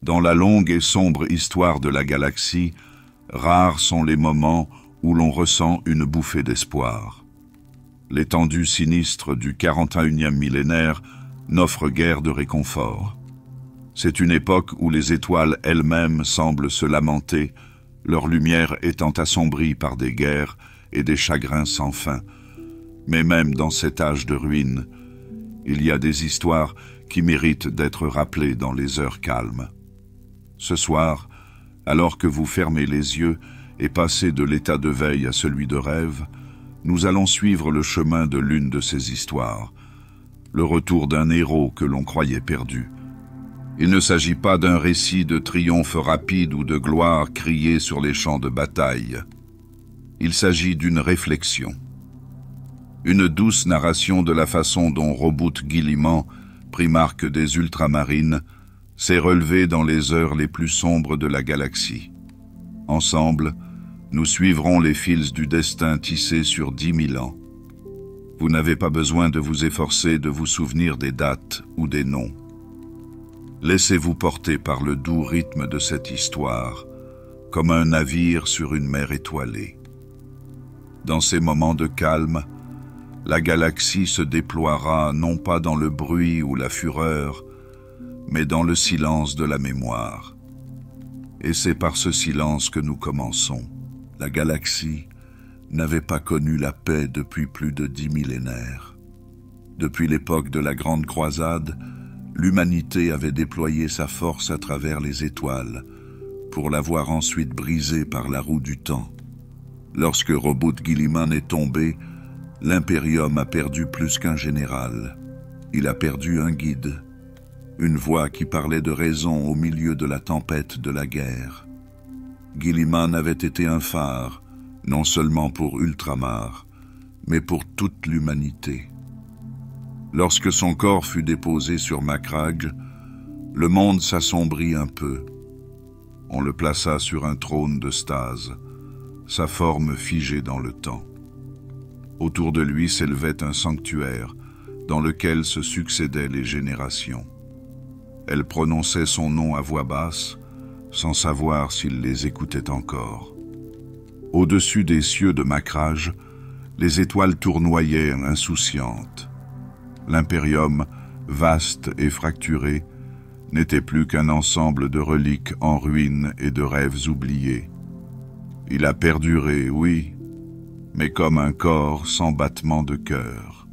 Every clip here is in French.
Dans la longue et sombre histoire de la galaxie, rares sont les moments où l'on ressent une bouffée d'espoir. L'étendue sinistre du 41e millénaire n'offre guère de réconfort. C'est une époque où les étoiles elles-mêmes semblent se lamenter, leur lumière étant assombrie par des guerres et des chagrins sans fin. Mais même dans cet âge de ruines, il y a des histoires qui méritent d'être rappelées dans les heures calmes. Ce soir, alors que vous fermez les yeux et passez de l'état de veille à celui de rêve, nous allons suivre le chemin de l'une de ces histoires, le retour d'un héros que l'on croyait perdu. Il ne s'agit pas d'un récit de triomphe rapide ou de gloire criée sur les champs de bataille. Il s'agit d'une réflexion. Une douce narration de la façon dont Roboute Guilliman, primarque des Ultramarines, s'est relevé dans les heures les plus sombres de la galaxie. Ensemble, nous suivrons les fils du destin tissés sur 10 000 ans. Vous n'avez pas besoin de vous efforcer de vous souvenir des dates ou des noms. Laissez-vous porter par le doux rythme de cette histoire, comme un navire sur une mer étoilée. Dans ces moments de calme, la galaxie se déploiera non pas dans le bruit ou la fureur, mais dans le silence de la mémoire. Et c'est par ce silence que nous commençons. La galaxie n'avait pas connu la paix depuis plus de 10 millénaires. Depuis l'époque de la Grande Croisade, l'humanité avait déployé sa force à travers les étoiles, pour l'avoir ensuite brisée par la roue du temps. Lorsque Roboute Guilliman est tombé, l'Imperium a perdu plus qu'un général. Il a perdu un guide, une voix qui parlait de raison au milieu de la tempête de la guerre. Guilliman avait été un phare, non seulement pour Ultramar, mais pour toute l'humanité. Lorsque son corps fut déposé sur Macragge, le monde s'assombrit un peu. On le plaça sur un trône de stase, sa forme figée dans le temps. Autour de lui s'élevait un sanctuaire, dans lequel se succédaient les générations. Elle prononçait son nom à voix basse, sans savoir s'il les écoutait encore. Au-dessus des cieux de Macragge, les étoiles tournoyaient insouciantes. L'Imperium, vaste et fracturé, n'était plus qu'un ensemble de reliques en ruine et de rêves oubliés. Il a perduré, oui, mais comme un corps sans battement de cœur.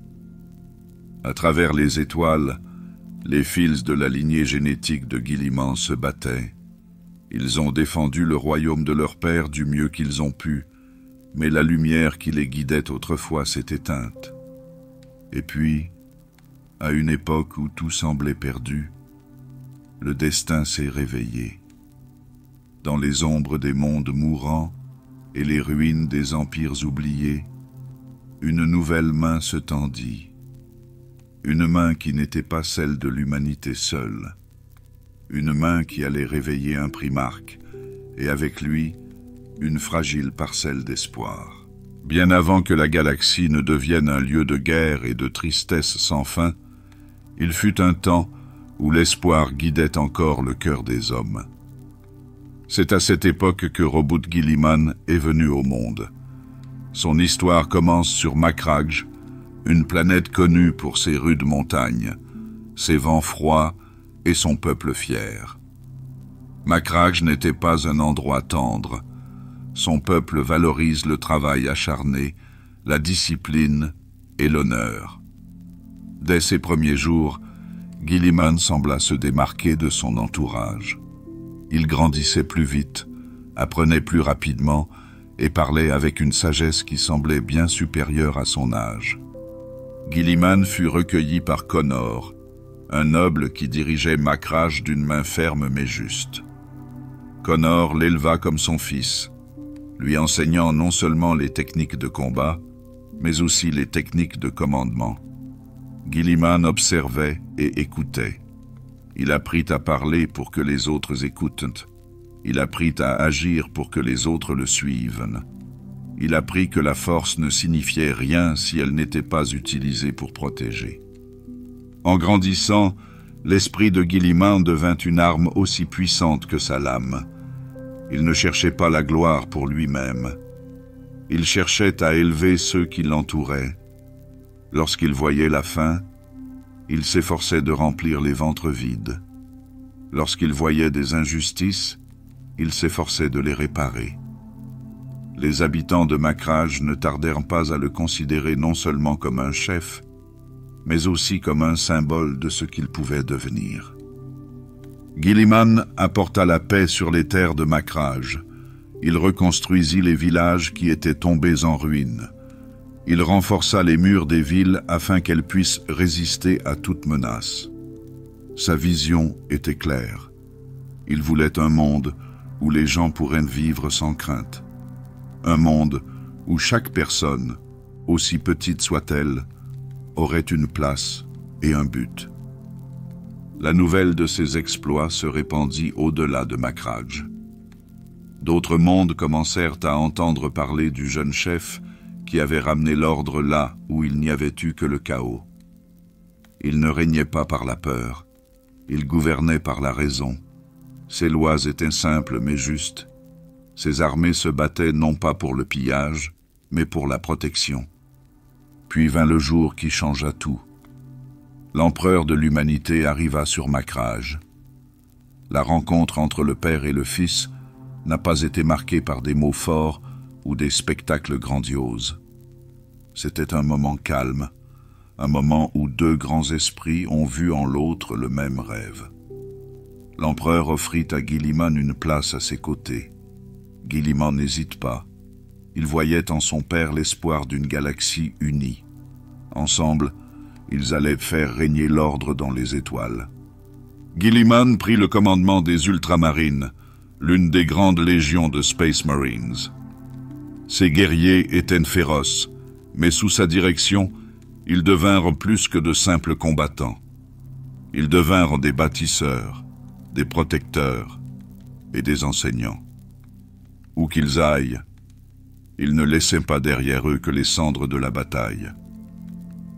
À travers les étoiles, les fils de la lignée génétique de Guilliman se battaient. Ils ont défendu le royaume de leur père du mieux qu'ils ont pu, mais la lumière qui les guidait autrefois s'est éteinte. Et puis, à une époque où tout semblait perdu, le destin s'est réveillé. Dans les ombres des mondes mourants et les ruines des empires oubliés, une nouvelle main se tendit. Une main qui n'était pas celle de l'humanité seule. Une main qui allait réveiller un primarque, et avec lui, une fragile parcelle d'espoir. Bien avant que la galaxie ne devienne un lieu de guerre et de tristesse sans fin, il fut un temps où l'espoir guidait encore le cœur des hommes. C'est à cette époque que Roboute Guilliman est venu au monde. Son histoire commence sur Macragge, une planète connue pour ses rudes montagnes, ses vents froids et son peuple fier. Macragge n'était pas un endroit tendre. Son peuple valorise le travail acharné, la discipline et l'honneur. Dès ses premiers jours, Guilliman sembla se démarquer de son entourage. Il grandissait plus vite, apprenait plus rapidement et parlait avec une sagesse qui semblait bien supérieure à son âge. Guilliman fut recueilli par Connor, un noble qui dirigeait Macragge d'une main ferme mais juste. Connor l'éleva comme son fils, lui enseignant non seulement les techniques de combat, mais aussi les techniques de commandement. Guilliman observait et écoutait. Il apprit à parler pour que les autres écoutent. Il apprit à agir pour que les autres le suivent. Il apprit que la force ne signifiait rien si elle n'était pas utilisée pour protéger. En grandissant, L'esprit de Guilliman devint une arme aussi puissante que sa lame. Il ne cherchait pas la gloire pour lui-même. Il cherchait à élever ceux qui l'entouraient. Lorsqu'il voyait la faim, il s'efforçait de remplir les ventres vides. Lorsqu'il voyait des injustices, il s'efforçait de les réparer. Les habitants de Makraj ne tardèrent pas à le considérer non seulement comme un chef, mais aussi comme un symbole de ce qu'il pouvait devenir. Guilliman apporta la paix sur les terres de Makraj. Il reconstruisit les villages qui étaient tombés en ruine. Il renforça les murs des villes afin qu'elles puissent résister à toute menace. Sa vision était claire. Il voulait un monde où les gens pourraient vivre sans crainte. Un monde où chaque personne, aussi petite soit-elle, aurait une place et un but. La nouvelle de ses exploits se répandit au-delà de Makraj. D'autres mondes commencèrent à entendre parler du jeune chef qui avait ramené l'ordre là où il n'y avait eu que le chaos. Il ne régnait pas par la peur, il gouvernait par la raison. Ses lois étaient simples mais justes. Ses armées se battaient non pas pour le pillage, mais pour la protection. Puis vint le jour qui changea tout. L'empereur de l'humanité arriva sur Makraj. La rencontre entre le père et le fils n'a pas été marquée par des mots forts ou des spectacles grandioses. C'était un moment calme, un moment où deux grands esprits ont vu en l'autre le même rêve. L'empereur offrit à Guilliman une place à ses côtés. Guilliman n'hésite pas. Il voyait en son père l'espoir d'une galaxie unie. Ensemble, ils allaient faire régner l'ordre dans les étoiles. Guilliman prit le commandement des Ultramarines, l'une des grandes légions de Space Marines. Ces guerriers étaient féroces, mais sous sa direction, ils devinrent plus que de simples combattants. Ils devinrent des bâtisseurs, des protecteurs et des enseignants. Où qu'ils aillent, ils ne laissaient pas derrière eux que les cendres de la bataille.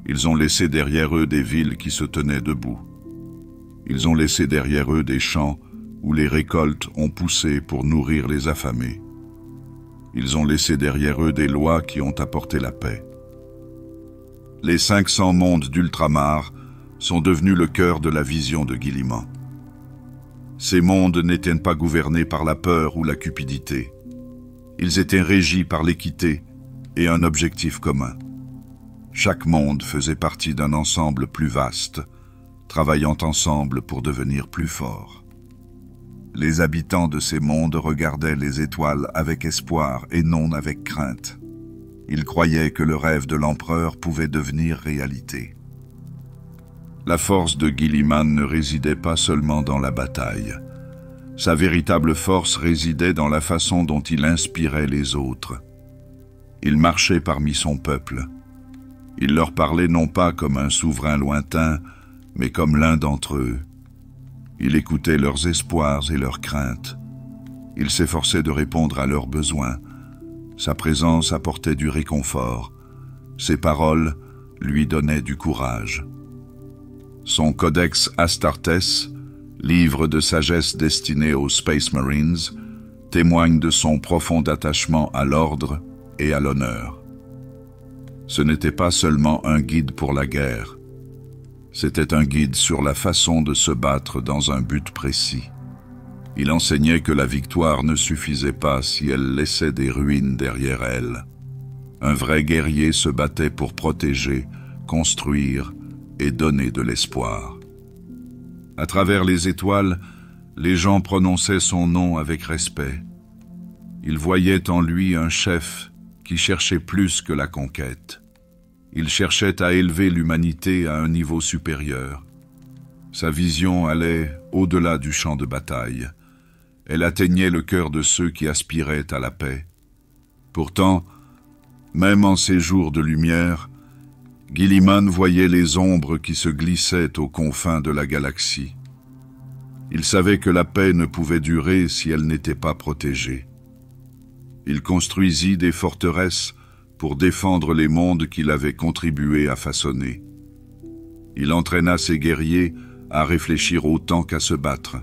Ils ont laissé derrière eux des villes qui se tenaient debout. Ils ont laissé derrière eux des champs où les récoltes ont poussé pour nourrir les affamés. Ils ont laissé derrière eux des lois qui ont apporté la paix. Les 500 mondes d'Ultramar sont devenus le cœur de la vision de Guilliman. Ces mondes n'étaient pas gouvernés par la peur ou la cupidité. Ils étaient régis par l'équité et un objectif commun. Chaque monde faisait partie d'un ensemble plus vaste, travaillant ensemble pour devenir plus forts. Les habitants de ces mondes regardaient les étoiles avec espoir et non avec crainte. Ils croyaient que le rêve de l'empereur pouvait devenir réalité. La force de Guilliman ne résidait pas seulement dans la bataille. Sa véritable force résidait dans la façon dont il inspirait les autres. Il marchait parmi son peuple. Il leur parlait non pas comme un souverain lointain, mais comme l'un d'entre eux. Il écoutait leurs espoirs et leurs craintes. Il s'efforçait de répondre à leurs besoins. Sa présence apportait du réconfort. Ses paroles lui donnaient du courage. Son Codex Astartes, livre de sagesse destiné aux Space Marines, témoigne de son profond attachement à l'ordre et à l'honneur. Ce n'était pas seulement un guide pour la guerre, c'était un guide sur la façon de se battre dans un but précis. Il enseignait que la victoire ne suffisait pas si elle laissait des ruines derrière elle. Un vrai guerrier se battait pour protéger, construire et donner de l'espoir. À travers les étoiles, les gens prononçaient son nom avec respect. Ils voyaient en lui un chef qui cherchait plus que la conquête. Il cherchait à élever l'humanité à un niveau supérieur. Sa vision allait au-delà du champ de bataille. Elle atteignait le cœur de ceux qui aspiraient à la paix. Pourtant, même en ces jours de lumière, Guilliman voyait les ombres qui se glissaient aux confins de la galaxie. Il savait que la paix ne pouvait durer si elle n'était pas protégée. Il construisit des forteresses pour défendre les mondes qu'il avait contribué à façonner. Il entraîna ses guerriers à réfléchir autant qu'à se battre.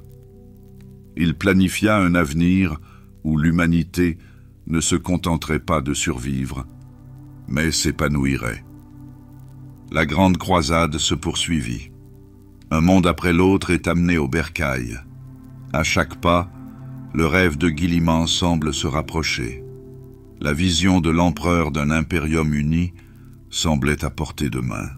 Il planifia un avenir où l'humanité ne se contenterait pas de survivre, mais s'épanouirait. La grande croisade se poursuivit. Un monde après l'autre est amené au bercail. À chaque pas, le rêve de Guilliman semble se rapprocher. La vision de l'empereur d'un impérium uni semblait à portée de main.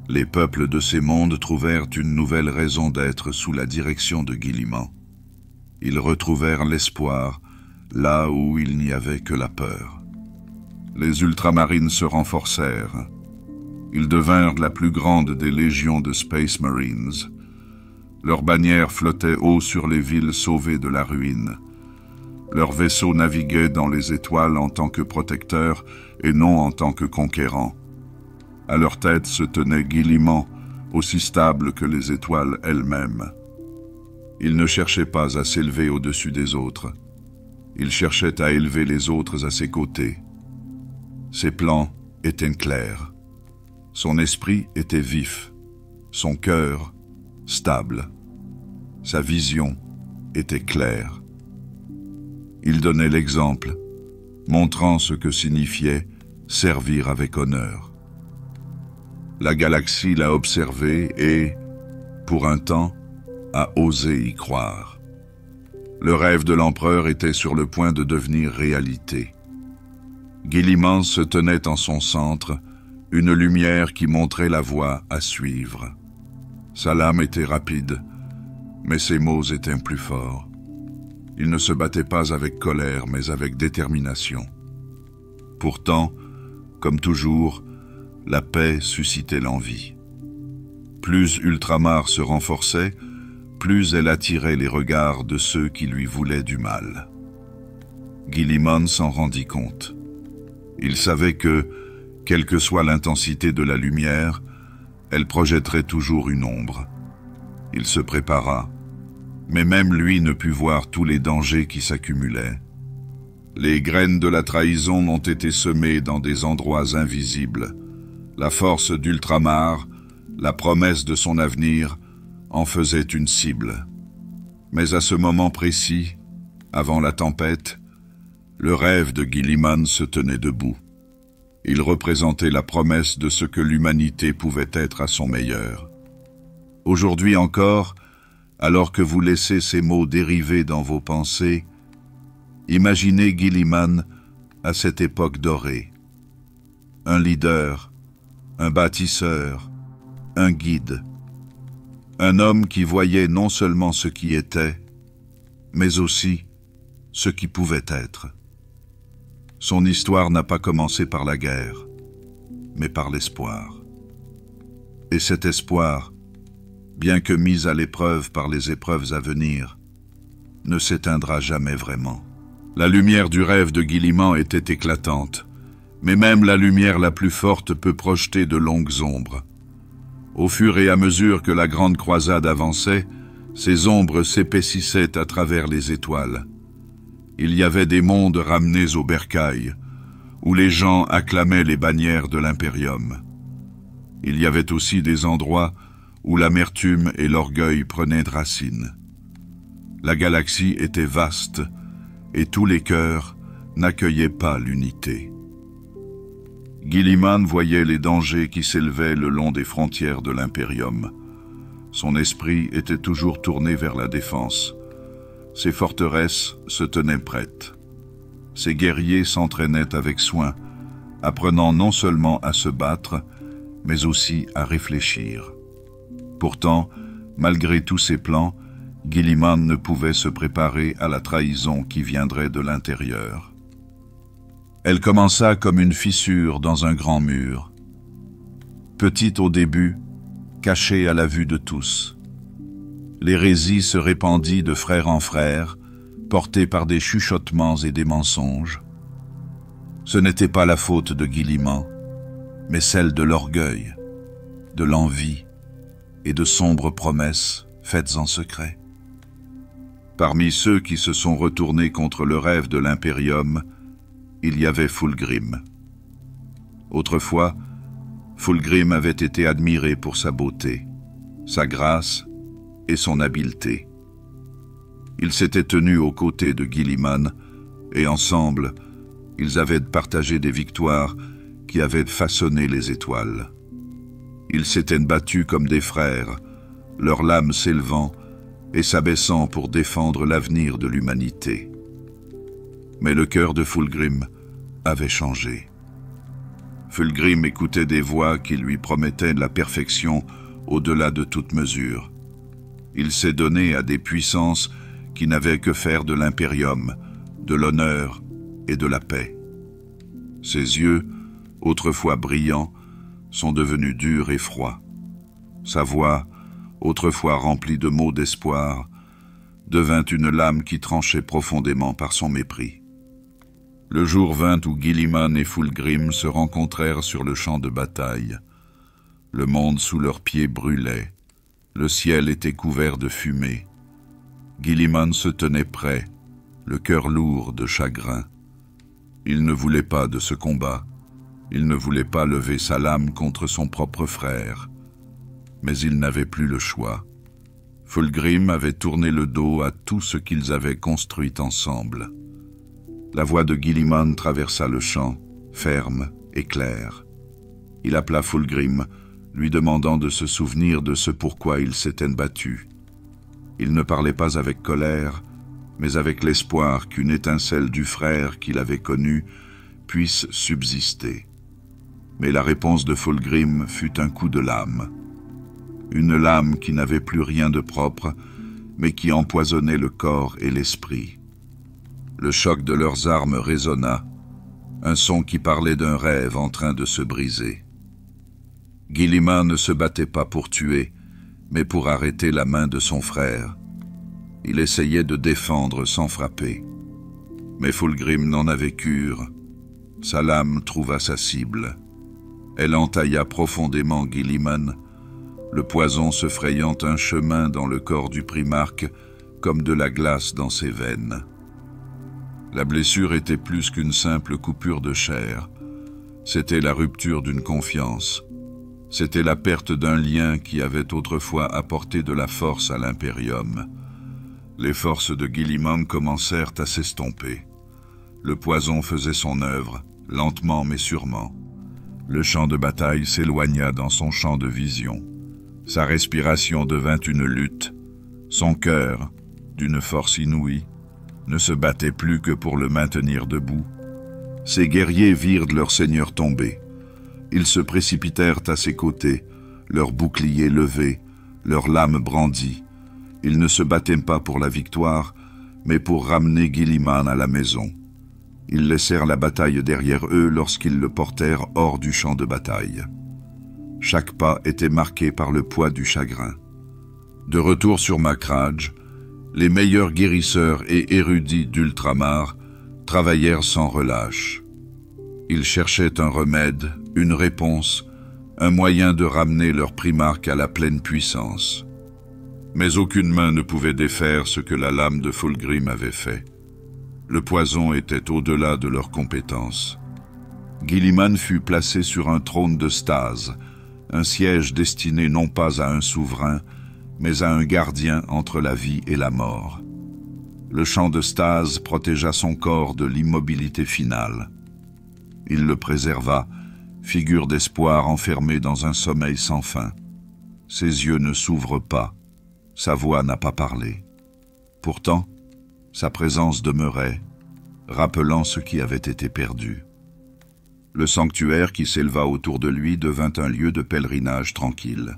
Les peuples de ces mondes trouvèrent une nouvelle raison d'être sous la direction de Guilliman. Ils retrouvèrent l'espoir là où il n'y avait que la peur. Les ultramarines se renforcèrent. Ils devinrent la plus grande des légions de Space Marines. Leurs bannières flottaient haut sur les villes sauvées de la ruine. Leurs vaisseaux naviguaient dans les étoiles en tant que protecteurs et non en tant que conquérants. À leur tête se tenait Guilliman, aussi stable que les étoiles elles-mêmes. Il ne cherchait pas à s'élever au-dessus des autres. Il cherchait à élever les autres à ses côtés. Ses plans étaient clairs. Son esprit était vif. Son cœur stable. Sa vision était claire. Il donnait l'exemple, montrant ce que signifiait servir avec honneur. La galaxie l'a observé et, pour un temps, a osé y croire. Le rêve de l'empereur était sur le point de devenir réalité. Guilliman se tenait en son centre, une lumière qui montrait la voie à suivre. Sa lame était rapide, mais ses mots étaient plus forts. Il ne se battait pas avec colère, mais avec détermination. Pourtant, comme toujours, la paix suscitait l'envie. Plus Ultramar se renforçait, plus elle attirait les regards de ceux qui lui voulaient du mal. Guilliman s'en rendit compte. Il savait que, quelle que soit l'intensité de la lumière, elle projetterait toujours une ombre. Il se prépara, mais même lui ne put voir tous les dangers qui s'accumulaient. Les graines de la trahison ont été semées dans des endroits invisibles. La force d'Ultramar, la promesse de son avenir, en faisait une cible. Mais à ce moment précis, avant la tempête, le rêve de Guilliman se tenait debout. Il représentait la promesse de ce que l'humanité pouvait être à son meilleur. Aujourd'hui encore, alors que vous laissez ces mots dériver dans vos pensées, imaginez Guilliman à cette époque dorée. Un leader, un bâtisseur, un guide. Un homme qui voyait non seulement ce qui était, mais aussi ce qui pouvait être. Son histoire n'a pas commencé par la guerre, mais par l'espoir. Et cet espoir, bien que mis à l'épreuve par les épreuves à venir, ne s'éteindra jamais vraiment. La lumière du rêve de Guilliman était éclatante, mais même la lumière la plus forte peut projeter de longues ombres. Au fur et à mesure que la grande croisade avançait, ces ombres s'épaississaient à travers les étoiles. Il y avait des mondes ramenés au bercail, où les gens acclamaient les bannières de l'impérium. Il y avait aussi des endroits où l'amertume et l'orgueil prenaient racine. La galaxie était vaste, et tous les cœurs n'accueillaient pas l'unité. Guilliman voyait les dangers qui s'élevaient le long des frontières de l'impérium. Son esprit était toujours tourné vers la défense. Ses forteresses se tenaient prêtes. Ses guerriers s'entraînaient avec soin, apprenant non seulement à se battre, mais aussi à réfléchir. Pourtant, malgré tous ses plans, Guilliman ne pouvait se préparer à la trahison qui viendrait de l'intérieur. Elle commença comme une fissure dans un grand mur. Petite au début, cachée à la vue de tous. L'hérésie se répandit de frère en frère, portée par des chuchotements et des mensonges. Ce n'était pas la faute de Guilliman, mais celle de l'orgueil, de l'envie et de sombres promesses faites en secret. Parmi ceux qui se sont retournés contre le rêve de l'impérium, il y avait Fulgrim. Autrefois, Fulgrim avait été admiré pour sa beauté, sa grâce et son habileté. Il s'était tenu aux côtés de Guilliman, et ensemble, ils avaient partagé des victoires qui avaient façonné les étoiles. Ils s'étaient battus comme des frères, leurs lames s'élevant et s'abaissant pour défendre l'avenir de l'humanité. Mais le cœur de Fulgrim avait changé. Fulgrim écoutait des voix qui lui promettaient la perfection au-delà de toute mesure. Il s'est donné à des puissances qui n'avaient que faire de l'impérium, de l'honneur et de la paix. Ses yeux, autrefois brillants, sont devenus durs et froids. Sa voix, autrefois remplie de mots d'espoir, devint une lame qui tranchait profondément par son mépris. Le jour vint où Guilliman et Fulgrim se rencontrèrent sur le champ de bataille. Le monde sous leurs pieds brûlait. Le ciel était couvert de fumée. Guilliman se tenait prêt, le cœur lourd de chagrin. Il ne voulait pas de ce combat. Il ne voulait pas lever sa lame contre son propre frère. Mais il n'avait plus le choix. Fulgrim avait tourné le dos à tout ce qu'ils avaient construit ensemble. La voix de Guilliman traversa le champ, ferme et claire. Il appela Fulgrim, lui demandant de se souvenir de ce pourquoi ils s'étaient battus. Il ne parlait pas avec colère, mais avec l'espoir qu'une étincelle du frère qu'il avait connu puisse subsister. Mais la réponse de Fulgrim fut un coup de lame. Une lame qui n'avait plus rien de propre, mais qui empoisonnait le corps et l'esprit. Le choc de leurs armes résonna, un son qui parlait d'un rêve en train de se briser. Guilliman ne se battait pas pour tuer, mais pour arrêter la main de son frère. Il essayait de défendre sans frapper. Mais Fulgrim n'en avait cure. Sa lame trouva sa cible. Elle entailla profondément Guilliman, le poison se frayant un chemin dans le corps du primarque comme de la glace dans ses veines. La blessure était plus qu'une simple coupure de chair. C'était la rupture d'une confiance. C'était la perte d'un lien qui avait autrefois apporté de la force à l'Imperium. Les forces de Guilliman commencèrent à s'estomper. Le poison faisait son œuvre, lentement mais sûrement. Le champ de bataille s'éloigna dans son champ de vision. Sa respiration devint une lutte. Son cœur, d'une force inouïe, ne se battait plus que pour le maintenir debout. Ses guerriers virent leur seigneur tomber. Ils se précipitèrent à ses côtés, leurs boucliers levés, leurs lames brandies. Ils ne se battaient pas pour la victoire, mais pour ramener Guilliman à la maison. Ils laissèrent la bataille derrière eux lorsqu'ils le portèrent hors du champ de bataille. Chaque pas était marqué par le poids du chagrin. De retour sur Macragge, les meilleurs guérisseurs et érudits d'Ultramar travaillèrent sans relâche. Ils cherchaient un remède, une réponse, un moyen de ramener leur primarque à la pleine puissance. Mais aucune main ne pouvait défaire ce que la lame de Fulgrim avait fait. Le poison était au-delà de leurs compétences. Guilliman fut placé sur un trône de stase, un siège destiné non pas à un souverain, mais à un gardien entre la vie et la mort. Le champ de stase protégea son corps de l'immobilité finale. Il le préserva, figure d'espoir enfermée dans un sommeil sans fin. Ses yeux ne s'ouvrent pas, sa voix n'a pas parlé. Pourtant, sa présence demeurait, rappelant ce qui avait été perdu. Le sanctuaire qui s'éleva autour de lui devint un lieu de pèlerinage tranquille.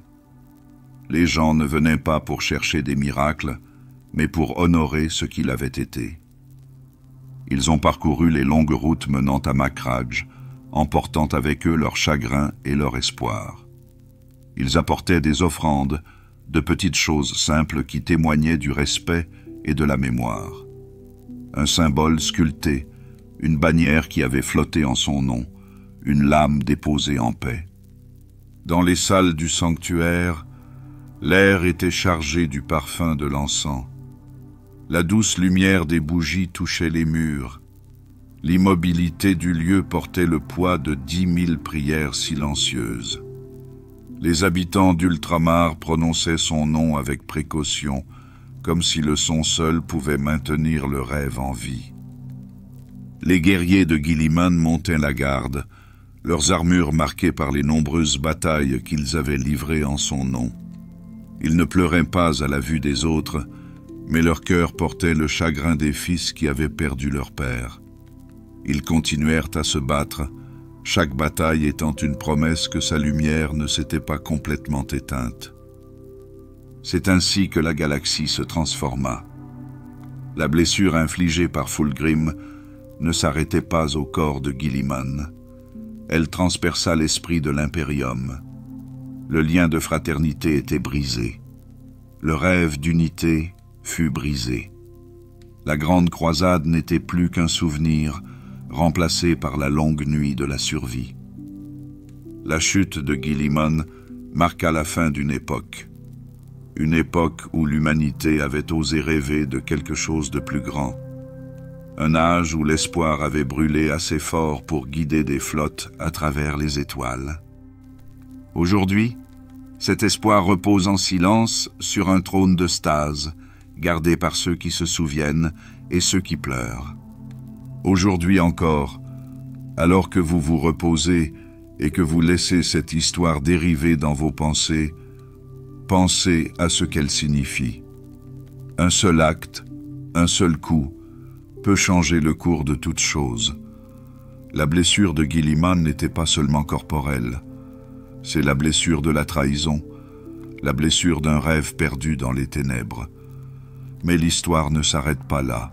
Les gens ne venaient pas pour chercher des miracles, mais pour honorer ce qu'il avait été. Ils ont parcouru les longues routes menant à Macragge, emportant avec eux leur chagrin et leur espoir. Ils apportaient des offrandes, de petites choses simples qui témoignaient du respect et de la mémoire. Un symbole sculpté, une bannière qui avait flotté en son nom, une lame déposée en paix. Dans les salles du sanctuaire, l'air était chargé du parfum de l'encens. La douce lumière des bougies touchait les murs. L'immobilité du lieu portait le poids de 10 000 prières silencieuses. Les habitants d'Ultramar prononçaient son nom avec précaution, comme si le son seul pouvait maintenir le rêve en vie. Les guerriers de Guilliman montaient la garde, leurs armures marquées par les nombreuses batailles qu'ils avaient livrées en son nom. Ils ne pleuraient pas à la vue des autres, mais leur cœur portait le chagrin des fils qui avaient perdu leur père. Ils continuèrent à se battre, chaque bataille étant une promesse que sa lumière ne s'était pas complètement éteinte. C'est ainsi que la galaxie se transforma. La blessure infligée par Fulgrim ne s'arrêtait pas au corps de Guilliman. Elle transperça l'esprit de l'Imperium. Le lien de fraternité était brisé. Le rêve d'unité fut brisé. La grande croisade n'était plus qu'un souvenir, remplacé par la longue nuit de la survie. La chute de Guilliman marqua la fin d'une époque. Une époque où l'humanité avait osé rêver de quelque chose de plus grand. Un âge où l'espoir avait brûlé assez fort pour guider des flottes à travers les étoiles. Aujourd'hui, cet espoir repose en silence sur un trône de stase, gardé par ceux qui se souviennent et ceux qui pleurent. Aujourd'hui encore, alors que vous vous reposez et que vous laissez cette histoire dériver dans vos pensées, pensez à ce qu'elle signifie. Un seul acte, un seul coup, peut changer le cours de toute chose. La blessure de Guilliman n'était pas seulement corporelle. C'est la blessure de la trahison, la blessure d'un rêve perdu dans les ténèbres. Mais l'histoire ne s'arrête pas là.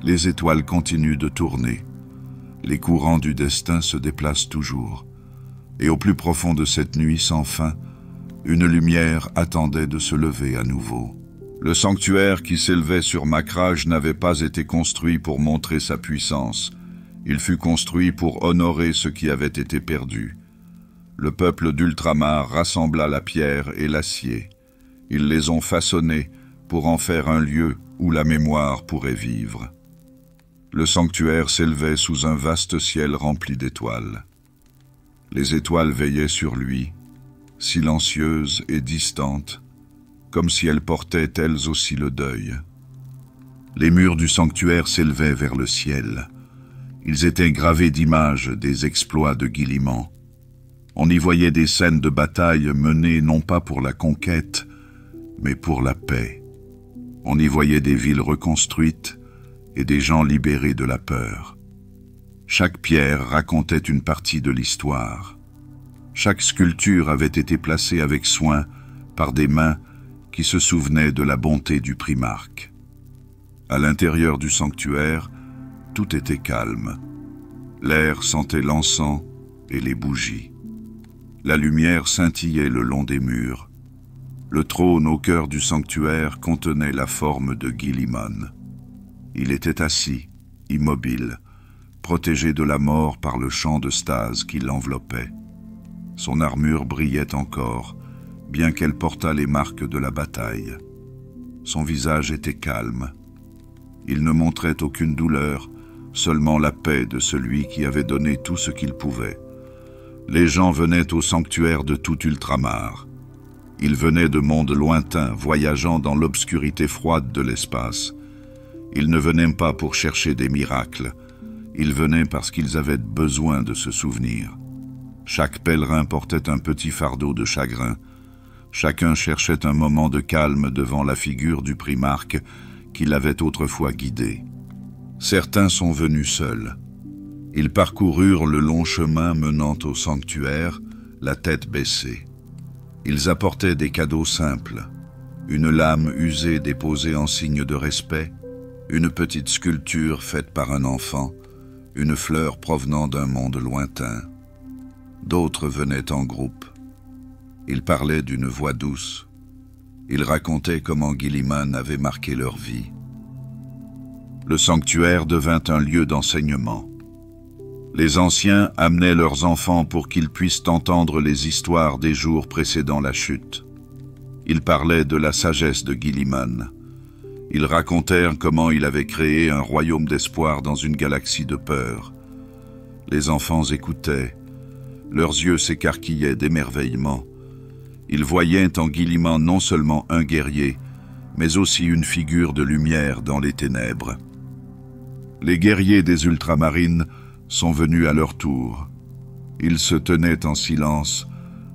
Les étoiles continuent de tourner. Les courants du destin se déplacent toujours. Et au plus profond de cette nuit sans fin, une lumière attendait de se lever à nouveau. Le sanctuaire qui s'élevait sur Makraj n'avait pas été construit pour montrer sa puissance. Il fut construit pour honorer ce qui avait été perdu. Le peuple d'Ultramar rassembla la pierre et l'acier. Ils les ont façonnés pour en faire un lieu où la mémoire pourrait vivre. Le sanctuaire s'élevait sous un vaste ciel rempli d'étoiles. Les étoiles veillaient sur lui, silencieuses et distantes, comme si elles portaient elles aussi le deuil. Les murs du sanctuaire s'élevaient vers le ciel. Ils étaient gravés d'images des exploits de Guilliman. On y voyait des scènes de bataille menées non pas pour la conquête, mais pour la paix. On y voyait des villes reconstruites et des gens libérés de la peur. Chaque pierre racontait une partie de l'histoire. Chaque sculpture avait été placée avec soin par des mains qui se souvenaient de la bonté du primarque. À l'intérieur du sanctuaire, tout était calme. L'air sentait l'encens et les bougies. La lumière scintillait le long des murs. Le trône au cœur du sanctuaire contenait la forme de Guilliman. Il était assis, immobile, protégé de la mort par le champ de stase qui l'enveloppait. Son armure brillait encore, bien qu'elle portât les marques de la bataille. Son visage était calme. Il ne montrait aucune douleur, seulement la paix de celui qui avait donné tout ce qu'il pouvait. Les gens venaient au sanctuaire de tout Ultramar. Ils venaient de mondes lointains, voyageant dans l'obscurité froide de l'espace. Ils ne venaient pas pour chercher des miracles. Ils venaient parce qu'ils avaient besoin de se souvenir. Chaque pèlerin portait un petit fardeau de chagrin. Chacun cherchait un moment de calme devant la figure du primarque qui l'avait autrefois guidé. Certains sont venus seuls. Ils parcoururent le long chemin menant au sanctuaire, la tête baissée. Ils apportaient des cadeaux simples, une lame usée déposée en signe de respect, une petite sculpture faite par un enfant, une fleur provenant d'un monde lointain. D'autres venaient en groupe. Ils parlaient d'une voix douce. Ils racontaient comment Guilliman avait marqué leur vie. Le sanctuaire devint un lieu d'enseignement. Les anciens amenaient leurs enfants pour qu'ils puissent entendre les histoires des jours précédant la chute. Ils parlaient de la sagesse de Guilliman. Ils racontèrent comment il avait créé un royaume d'espoir dans une galaxie de peur. Les enfants écoutaient. Leurs yeux s'écarquillaient d'émerveillement. Ils voyaient en Guilliman non seulement un guerrier, mais aussi une figure de lumière dans les ténèbres. Les guerriers des ultramarines sont venus à leur tour. Ils se tenaient en silence,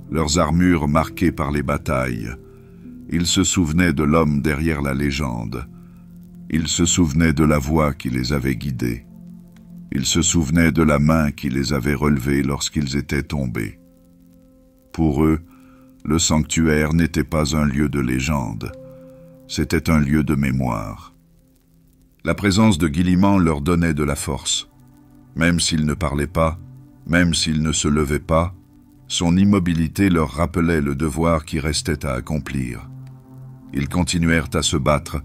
leurs armures marquées par les batailles. Ils se souvenaient de l'homme derrière la légende. Ils se souvenaient de la voix qui les avait guidés. Ils se souvenaient de la main qui les avait relevés lorsqu'ils étaient tombés. Pour eux, le sanctuaire n'était pas un lieu de légende, c'était un lieu de mémoire. La présence de Guilliman leur donnait de la force. Même s'il ne parlait pas, même s'il ne se levait pas, son immobilité leur rappelait le devoir qui restait à accomplir. Ils continuèrent à se battre,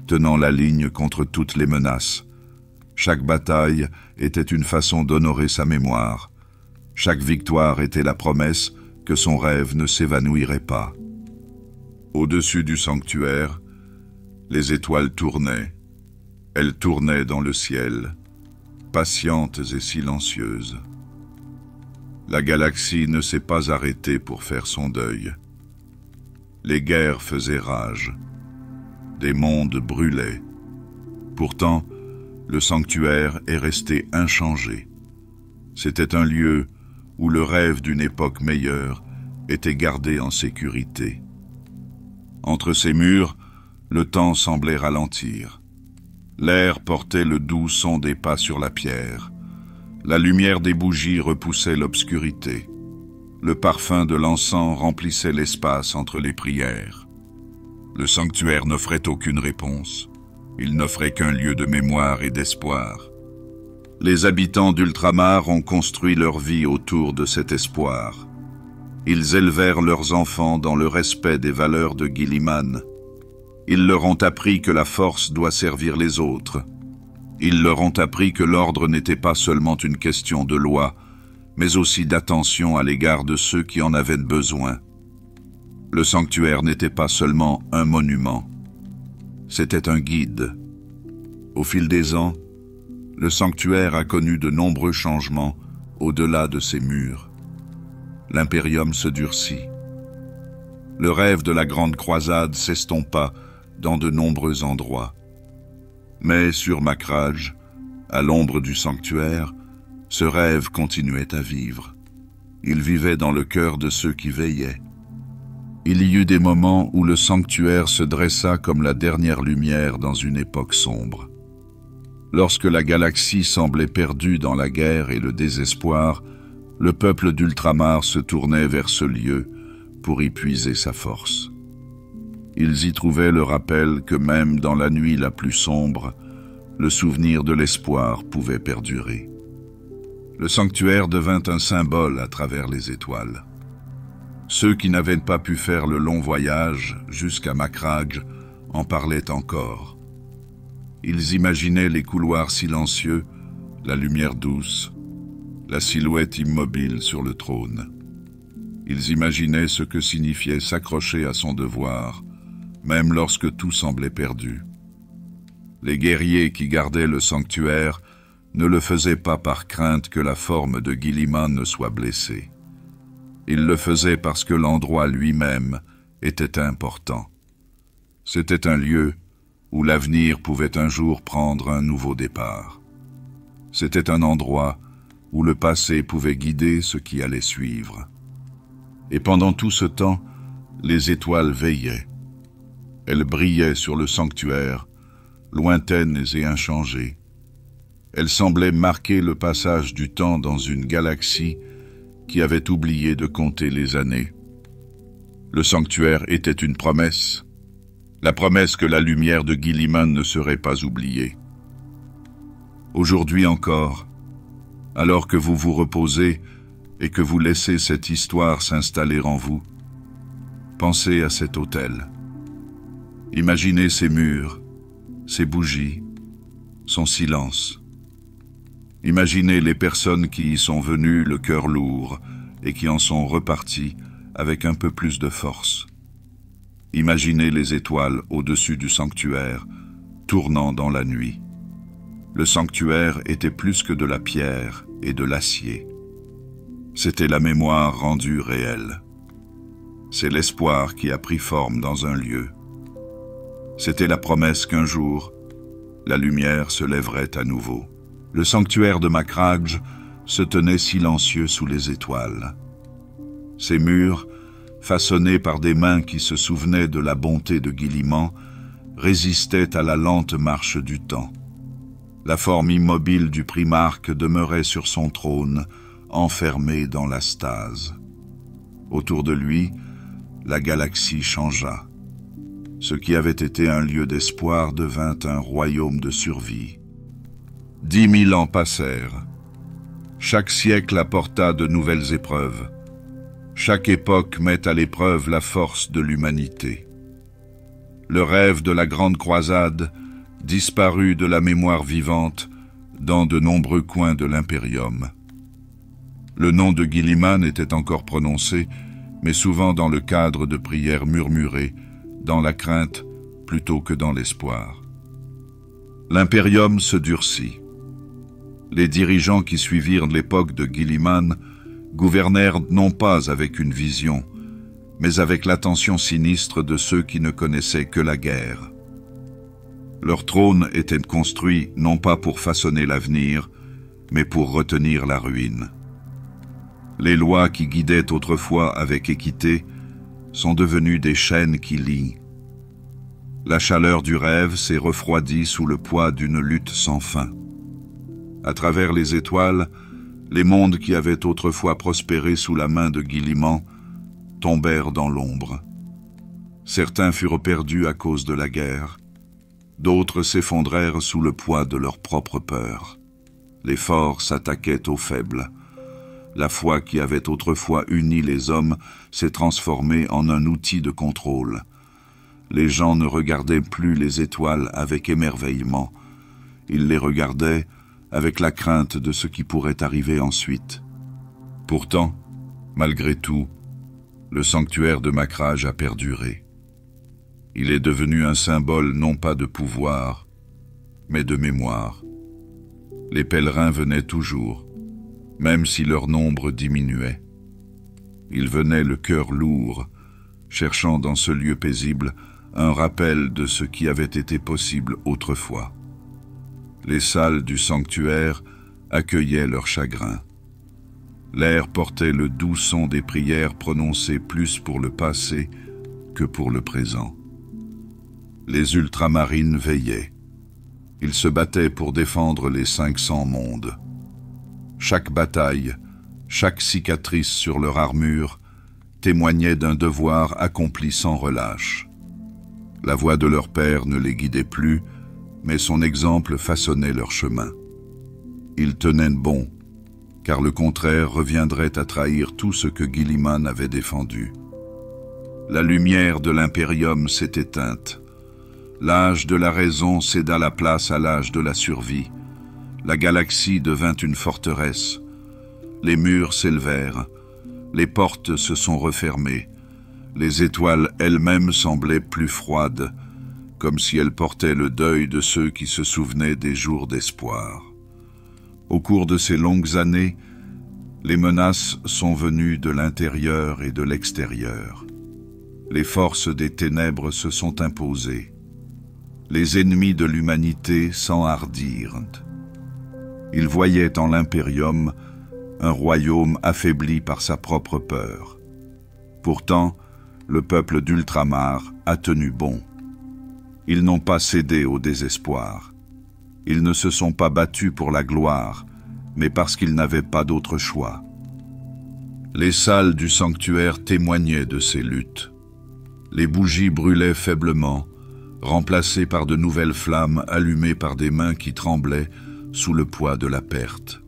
tenant la ligne contre toutes les menaces. Chaque bataille était une façon d'honorer sa mémoire. Chaque victoire était la promesse que son rêve ne s'évanouirait pas. Au-dessus du sanctuaire, les étoiles tournaient. Elles tournaient dans le ciel, patientes et silencieuses. La galaxie ne s'est pas arrêtée pour faire son deuil. Les guerres faisaient rage. Des mondes brûlaient. Pourtant, le sanctuaire est resté inchangé. C'était un lieu où le rêve d'une époque meilleure était gardé en sécurité. Entre ces murs, le temps semblait ralentir. L'air portait le doux son des pas sur la pierre. La lumière des bougies repoussait l'obscurité. Le parfum de l'encens remplissait l'espace entre les prières. Le sanctuaire n'offrait aucune réponse. Il n'offrait qu'un lieu de mémoire et d'espoir. Les habitants d'Ultramar ont construit leur vie autour de cet espoir. Ils élevèrent leurs enfants dans le respect des valeurs de Guilliman. Ils leur ont appris que la force doit servir les autres. Ils leur ont appris que l'ordre n'était pas seulement une question de loi, mais aussi d'attention à l'égard de ceux qui en avaient besoin. Le sanctuaire n'était pas seulement un monument, c'était un guide. Au fil des ans, le sanctuaire a connu de nombreux changements au-delà de ses murs. L'impérium se durcit. Le rêve de la grande croisade s'estompa dans de nombreux endroits. Mais sur Macragge, à l'ombre du sanctuaire, ce rêve continuait à vivre. Il vivait dans le cœur de ceux qui veillaient. Il y eut des moments où le sanctuaire se dressa comme la dernière lumière dans une époque sombre. Lorsque la galaxie semblait perdue dans la guerre et le désespoir, le peuple d'Ultramar se tournait vers ce lieu pour y puiser sa force. Ils y trouvaient le rappel que même dans la nuit la plus sombre, le souvenir de l'espoir pouvait perdurer. Le sanctuaire devint un symbole à travers les étoiles. Ceux qui n'avaient pas pu faire le long voyage jusqu'à Macragge en parlaient encore. Ils imaginaient les couloirs silencieux, la lumière douce, la silhouette immobile sur le trône. Ils imaginaient ce que signifiait s'accrocher à son devoir, même lorsque tout semblait perdu. Les guerriers qui gardaient le sanctuaire ne le faisaient pas par crainte que la forme de Guilliman ne soit blessée. Ils le faisaient parce que l'endroit lui-même était important. C'était un lieu où l'avenir pouvait un jour prendre un nouveau départ. C'était un endroit où le passé pouvait guider ce qui allait suivre. Et pendant tout ce temps, les étoiles veillaient. Elles brillaient sur le sanctuaire, lointaines et inchangées. Elles semblaient marquer le passage du temps dans une galaxie qui avait oublié de compter les années. Le sanctuaire était une promesse, la promesse que la lumière de Guilliman ne serait pas oubliée. Aujourd'hui encore, alors que vous vous reposez et que vous laissez cette histoire s'installer en vous, pensez à cet autel. Imaginez ses murs, ses bougies, son silence. Imaginez les personnes qui y sont venues le cœur lourd et qui en sont reparties avec un peu plus de force. Imaginez les étoiles au-dessus du sanctuaire, tournant dans la nuit. Le sanctuaire était plus que de la pierre et de l'acier. C'était la mémoire rendue réelle. C'est l'espoir qui a pris forme dans un lieu. C'était la promesse qu'un jour, la lumière se lèverait à nouveau. Le sanctuaire de Makradj se tenait silencieux sous les étoiles. Ses murs, façonnés par des mains qui se souvenaient de la bonté de Guilliman, résistaient à la lente marche du temps. La forme immobile du primarque demeurait sur son trône, enfermé dans la stase. Autour de lui, la galaxie changea. Ce qui avait été un lieu d'espoir devint un royaume de survie. 10 000 ans passèrent. Chaque siècle apporta de nouvelles épreuves. Chaque époque met à l'épreuve la force de l'humanité. Le rêve de la grande croisade disparut de la mémoire vivante dans de nombreux coins de l'Imperium. Le nom de Guilliman était encore prononcé, mais souvent dans le cadre de prières murmurées, dans la crainte plutôt que dans l'espoir. L'Imperium se durcit. Les dirigeants qui suivirent l'époque de Guilliman gouvernèrent non pas avec une vision, mais avec l'attention sinistre de ceux qui ne connaissaient que la guerre. Leur trône était construit non pas pour façonner l'avenir, mais pour retenir la ruine. Les lois qui guidaient autrefois avec équité sont devenues des chaînes qui lient. La chaleur du rêve s'est refroidie sous le poids d'une lutte sans fin. À travers les étoiles, les mondes qui avaient autrefois prospéré sous la main de Guilliman tombèrent dans l'ombre. Certains furent perdus à cause de la guerre, d'autres s'effondrèrent sous le poids de leur propre peur. Les forts s'attaquaient aux faibles. La foi qui avait autrefois uni les hommes s'est transformée en un outil de contrôle. Les gens ne regardaient plus les étoiles avec émerveillement. Ils les regardaient avec la crainte de ce qui pourrait arriver ensuite. Pourtant, malgré tout, le sanctuaire de Makradj a perduré. Il est devenu un symbole non pas de pouvoir, mais de mémoire. Les pèlerins venaient toujours, même si leur nombre diminuait. Ils venaient le cœur lourd, cherchant dans ce lieu paisible un rappel de ce qui avait été possible autrefois. Les salles du sanctuaire accueillaient leur chagrin. L'air portait le doux son des prières prononcées plus pour le passé que pour le présent. Les ultramarines veillaient. Ils se battaient pour défendre les 500 mondes. Chaque bataille, chaque cicatrice sur leur armure témoignait d'un devoir accompli sans relâche. La voix de leur père ne les guidait plus, mais son exemple façonnait leur chemin. Ils tenaient bon, car le contraire reviendrait à trahir tout ce que Guilliman avait défendu. La lumière de l'Imperium s'est éteinte. L'âge de la raison céda la place à l'âge de la survie. La galaxie devint une forteresse. Les murs s'élevèrent. Les portes se sont refermées. Les étoiles elles-mêmes semblaient plus froides, comme si elles portaient le deuil de ceux qui se souvenaient des jours d'espoir. Au cours de ces longues années, les menaces sont venues de l'intérieur et de l'extérieur. Les forces des ténèbres se sont imposées. Les ennemis de l'humanité s'enhardirent. Ils voyaient en l'Imperium un royaume affaibli par sa propre peur. Pourtant, le peuple d'Ultramar a tenu bon. Ils n'ont pas cédé au désespoir. Ils ne se sont pas battus pour la gloire, mais parce qu'ils n'avaient pas d'autre choix. Les salles du sanctuaire témoignaient de ces luttes. Les bougies brûlaient faiblement, remplacées par de nouvelles flammes allumées par des mains qui tremblaient sous le poids de la perte.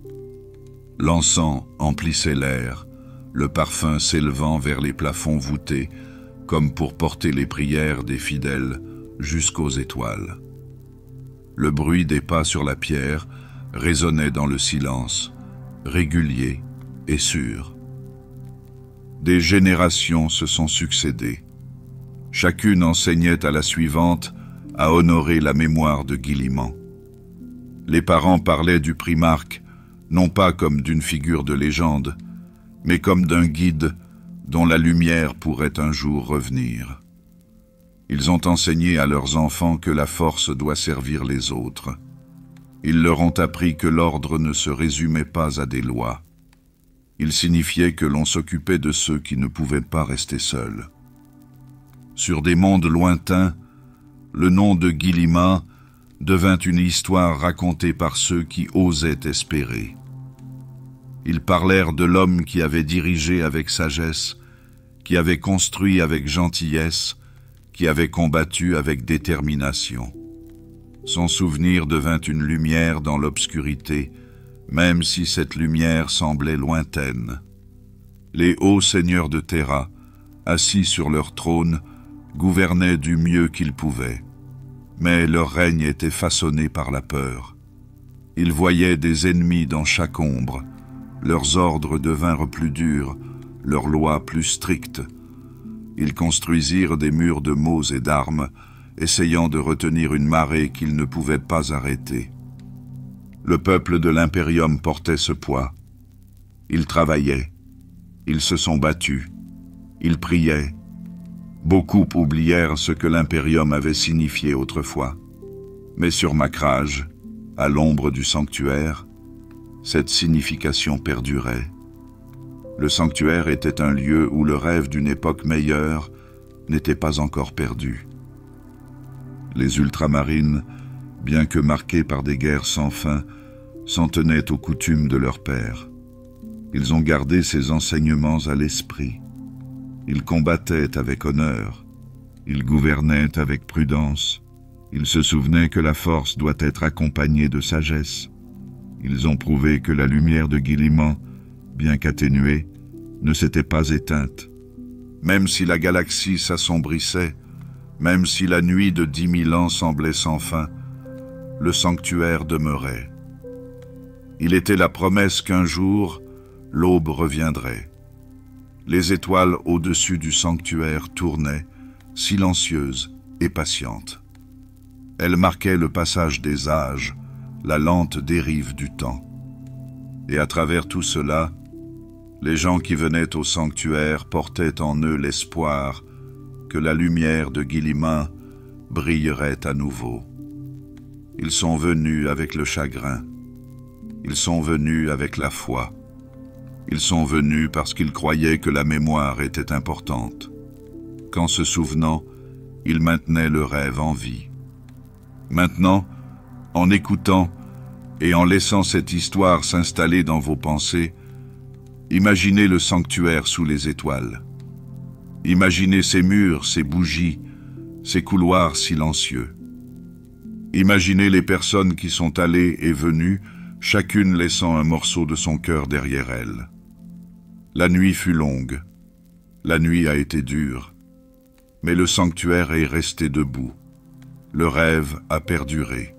L'encens emplissait l'air, le parfum s'élevant vers les plafonds voûtés, comme pour porter les prières des fidèles jusqu'aux étoiles. Le bruit des pas sur la pierre résonnait dans le silence, régulier et sûr. Des générations se sont succédées. Chacune enseignait à la suivante à honorer la mémoire de Guilliman. Les parents parlaient du primarque, non pas comme d'une figure de légende, mais comme d'un guide dont la lumière pourrait un jour revenir. Ils ont enseigné à leurs enfants que la force doit servir les autres. Ils leur ont appris que l'ordre ne se résumait pas à des lois. Il signifiait que l'on s'occupait de ceux qui ne pouvaient pas rester seuls. Sur des mondes lointains, le nom de Guilliman devint une histoire racontée par ceux qui osaient espérer. Ils parlèrent de l'homme qui avait dirigé avec sagesse, qui avait construit avec gentillesse, qui avait combattu avec détermination. Son souvenir devint une lumière dans l'obscurité, même si cette lumière semblait lointaine. Les hauts seigneurs de Terra, assis sur leur trône, gouvernaient du mieux qu'ils pouvaient. Mais leur règne était façonné par la peur. Ils voyaient des ennemis dans chaque ombre. Leurs ordres devinrent plus durs, leurs lois plus strictes. Ils construisirent des murs de mots et d'armes, essayant de retenir une marée qu'ils ne pouvaient pas arrêter. Le peuple de l'Imperium portait ce poids. Ils travaillaient, ils se sont battus, ils priaient. Beaucoup oublièrent ce que l'Imperium avait signifié autrefois. Mais sur Macrage, à l'ombre du sanctuaire, cette signification perdurait. Le sanctuaire était un lieu où le rêve d'une époque meilleure n'était pas encore perdu. Les ultramarines, bien que marqués par des guerres sans fin, s'en tenaient aux coutumes de leur père. Ils ont gardé ces enseignements à l'esprit. Ils combattaient avec honneur. Ils gouvernaient avec prudence. Ils se souvenaient que la force doit être accompagnée de sagesse. Ils ont prouvé que la lumière de Guilliman, bien qu'atténuée, ne s'était pas éteinte. Même si la galaxie s'assombrissait, même si la nuit de 10 000 ans semblait sans fin, le sanctuaire demeurait. Il était la promesse qu'un jour, l'aube reviendrait. Les étoiles au-dessus du sanctuaire tournaient, silencieuses et patientes. Elles marquaient le passage des âges, la lente dérive du temps. Et à travers tout cela, les gens qui venaient au sanctuaire portaient en eux l'espoir que la lumière de Guilliman brillerait à nouveau. Ils sont venus avec le chagrin. Ils sont venus avec la foi. Ils sont venus parce qu'ils croyaient que la mémoire était importante. Qu'en se souvenant, ils maintenaient le rêve en vie. Maintenant, en écoutant et en laissant cette histoire s'installer dans vos pensées, imaginez le sanctuaire sous les étoiles. Imaginez ses murs, ses bougies, ses couloirs silencieux. Imaginez les personnes qui sont allées et venues, chacune laissant un morceau de son cœur derrière elle. La nuit fut longue, la nuit a été dure, mais le sanctuaire est resté debout. Le rêve a perduré.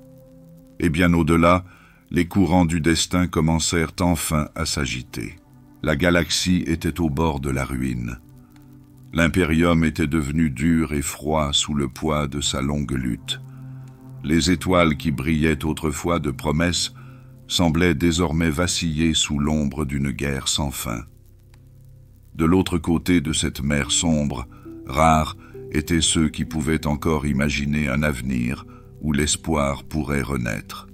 Et bien au-delà, les courants du destin commencèrent enfin à s'agiter. La galaxie était au bord de la ruine. L'Imperium était devenu dur et froid sous le poids de sa longue lutte. Les étoiles qui brillaient autrefois de promesses semblaient désormais vaciller sous l'ombre d'une guerre sans fin. De l'autre côté de cette mer sombre, rares étaient ceux qui pouvaient encore imaginer un avenir où l'espoir pourrait renaître.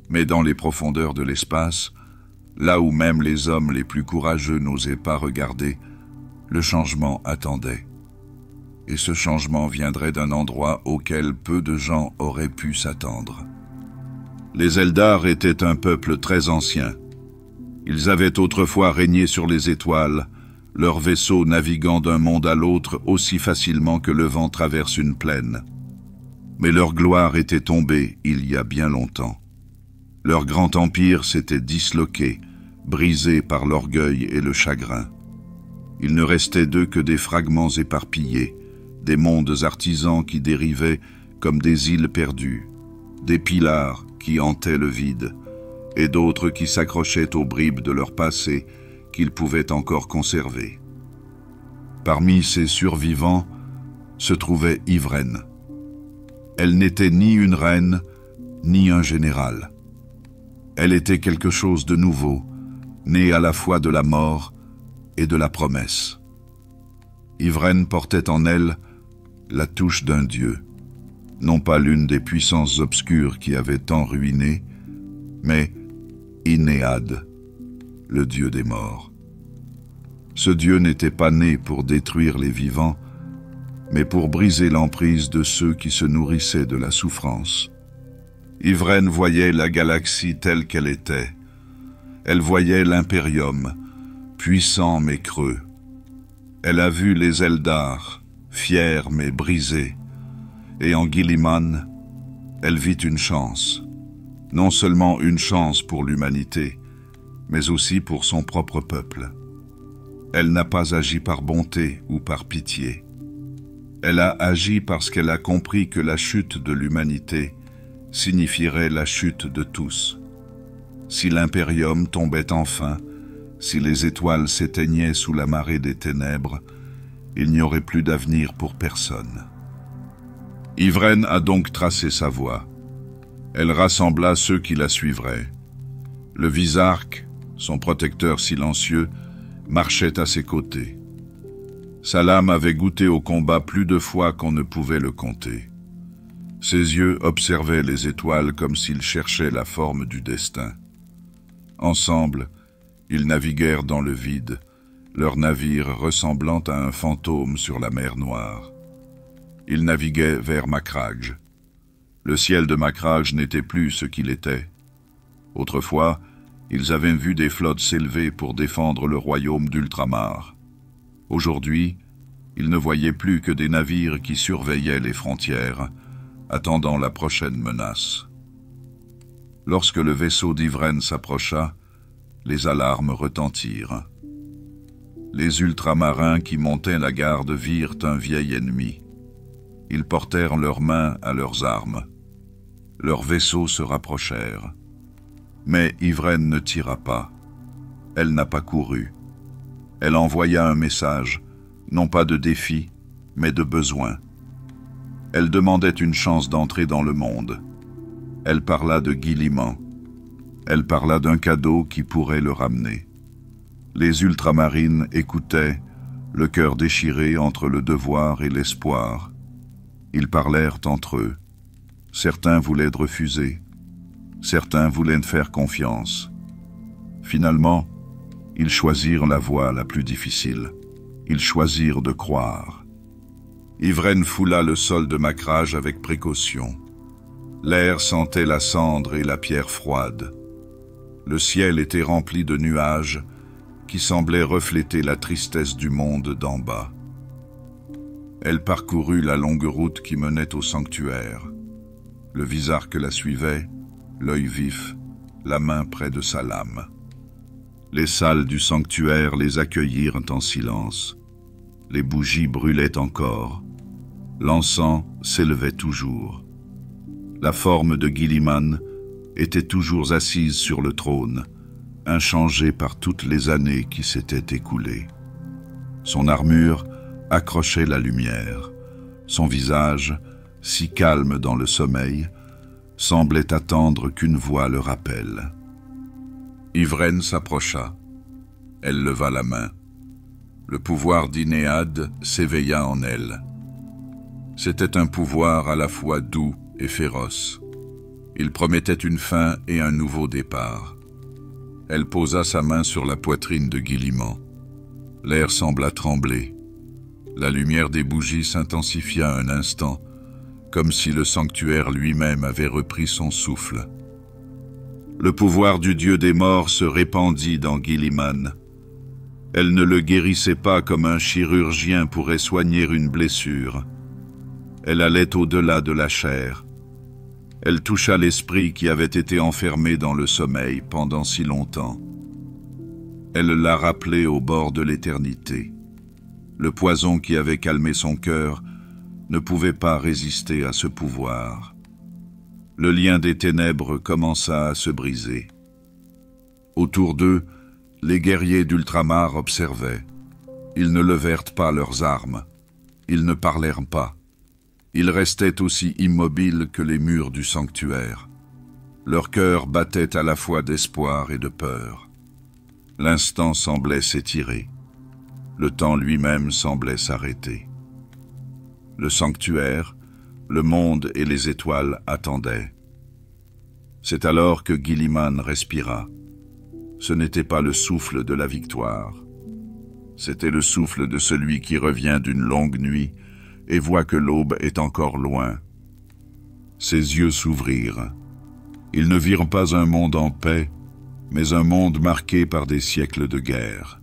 Mais dans les profondeurs de l'espace, là où même les hommes les plus courageux n'osaient pas regarder, le changement attendait. Et ce changement viendrait d'un endroit auquel peu de gens auraient pu s'attendre. Les Eldar étaient un peuple très ancien. Ils avaient autrefois régné sur les étoiles, leurs vaisseaux naviguant d'un monde à l'autre aussi facilement que le vent traverse une plaine. Mais leur gloire était tombée il y a bien longtemps. Leur grand empire s'était disloqué, brisé par l'orgueil et le chagrin. Il ne restait d'eux que des fragments éparpillés, des mondes artisans qui dérivaient comme des îles perdues, des pilars qui hantaient le vide, et d'autres qui s'accrochaient aux bribes de leur passé qu'ils pouvaient encore conserver. Parmi ces survivants se trouvait Yvraine. Elle n'était ni une reine, ni un général. Elle était quelque chose de nouveau, né à la fois de la mort et de la promesse. Yvraine portait en elle la touche d'un dieu, non pas l'une des puissances obscures qui avaient tant ruiné, mais Inéad, le dieu des morts. Ce dieu n'était pas né pour détruire les vivants, mais pour briser l'emprise de ceux qui se nourrissaient de la souffrance. Yvraine voyait la galaxie telle qu'elle était. Elle voyait l'Imperium, puissant mais creux. Elle a vu les Eldar, fiers mais brisés. Et en Guilliman, elle vit une chance. Non seulement une chance pour l'humanité, mais aussi pour son propre peuple. Elle n'a pas agi par bonté ou par pitié. Elle a agi parce qu'elle a compris que la chute de l'humanité signifierait la chute de tous. Si l'Imperium tombait enfin, si les étoiles s'éteignaient sous la marée des ténèbres, il n'y aurait plus d'avenir pour personne. Yvraine a donc tracé sa voie. Elle rassembla ceux qui la suivraient. Le Visarque, son protecteur silencieux, marchait à ses côtés. Sa lame avait goûté au combat plus de fois qu'on ne pouvait le compter. Ses yeux observaient les étoiles comme s'ils cherchaient la forme du destin. Ensemble, ils naviguèrent dans le vide, leur navire ressemblant à un fantôme sur la mer Noire. Ils naviguaient vers Macragge. Le ciel de Macragge n'était plus ce qu'il était. Autrefois, ils avaient vu des flottes s'élever pour défendre le royaume d'Ultramar. Aujourd'hui, ils ne voyaient plus que des navires qui surveillaient les frontières, attendant la prochaine menace. Lorsque le vaisseau d'Yvraine s'approcha, les alarmes retentirent. Les ultramarins qui montaient la garde virent un vieil ennemi. Ils portèrent leurs mains à leurs armes. Leurs vaisseaux se rapprochèrent. Mais Yvraine ne tira pas. Elle n'a pas couru. Elle envoya un message, non pas de défi, mais de besoin. Elle demandait une chance d'entrer dans le monde. Elle parla de Guilliman. Elle parla d'un cadeau qui pourrait le ramener. Les ultramarines écoutaient, le cœur déchiré entre le devoir et l'espoir. Ils parlèrent entre eux. Certains voulaient refuser. Certains voulaient faire confiance. Finalement, ils choisirent la voie la plus difficile. Ils choisirent de croire. Yvraine foula le sol de Macragge avec précaution. L'air sentait la cendre et la pierre froide. Le ciel était rempli de nuages qui semblaient refléter la tristesse du monde d'en bas. Elle parcourut la longue route qui menait au sanctuaire. Le Visarque la suivait, l'œil vif, la main près de sa lame. Les salles du sanctuaire les accueillirent en silence. Les bougies brûlaient encore. L'encens s'élevait toujours. La forme de Guilliman était toujours assise sur le trône, inchangée par toutes les années qui s'étaient écoulées. Son armure accrochait la lumière. Son visage, si calme dans le sommeil, semblait attendre qu'une voix le rappelle. Yvraine s'approcha. Elle leva la main. Le pouvoir d'Inéad s'éveilla en elle. C'était un pouvoir à la fois doux et féroce. Il promettait une fin et un nouveau départ. Elle posa sa main sur la poitrine de Guilliman. L'air sembla trembler. La lumière des bougies s'intensifia un instant, comme si le sanctuaire lui-même avait repris son souffle. Le pouvoir du dieu des morts se répandit dans Guilliman. Elle ne le guérissait pas comme un chirurgien pourrait soigner une blessure. Elle allait au-delà de la chair. Elle toucha l'esprit qui avait été enfermé dans le sommeil pendant si longtemps. Elle l'a rappelé au bord de l'éternité. Le poison qui avait calmé son cœur ne pouvait pas résister à ce pouvoir. Le lien des ténèbres commença à se briser. Autour d'eux, les guerriers d'Ultramar observaient. Ils ne levèrent pas leurs armes. Ils ne parlèrent pas. Ils restaient aussi immobiles que les murs du sanctuaire. Leur cœur battait à la fois d'espoir et de peur. L'instant semblait s'étirer. Le temps lui-même semblait s'arrêter. Le sanctuaire, le monde et les étoiles attendaient. C'est alors que Guilliman respira. Ce n'était pas le souffle de la victoire. C'était le souffle de celui qui revient d'une longue nuit et voit que l'aube est encore loin. Ses yeux s'ouvrirent. Ils ne virent pas un monde en paix, mais un monde marqué par des siècles de guerre.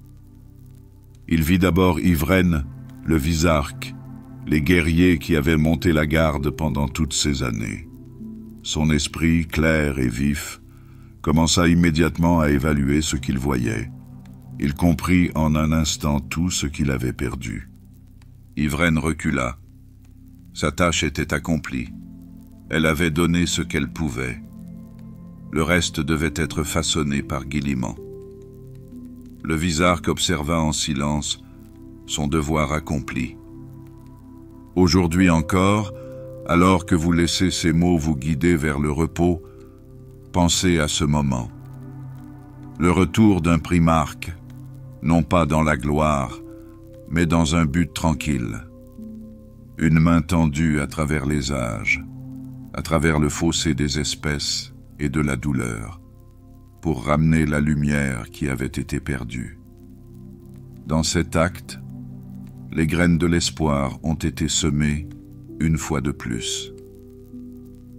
Il vit d'abord Yvraine, le Visarque, les guerriers qui avaient monté la garde pendant toutes ces années. Son esprit, clair et vif, commença immédiatement à évaluer ce qu'il voyait. Il comprit en un instant tout ce qu'il avait perdu. Yvraine recula. Sa tâche était accomplie. Elle avait donné ce qu'elle pouvait. Le reste devait être façonné par Guilliman. Le Visarque observa en silence son devoir accompli. Aujourd'hui encore, alors que vous laissez ces mots vous guider vers le repos, pensez à ce moment. Le retour d'un primarque, non pas dans la gloire, mais dans un but tranquille. Une main tendue à travers les âges, à travers le fossé des espèces et de la douleur, pour ramener la lumière qui avait été perdue. Dans cet acte, les graines de l'espoir ont été semées une fois de plus.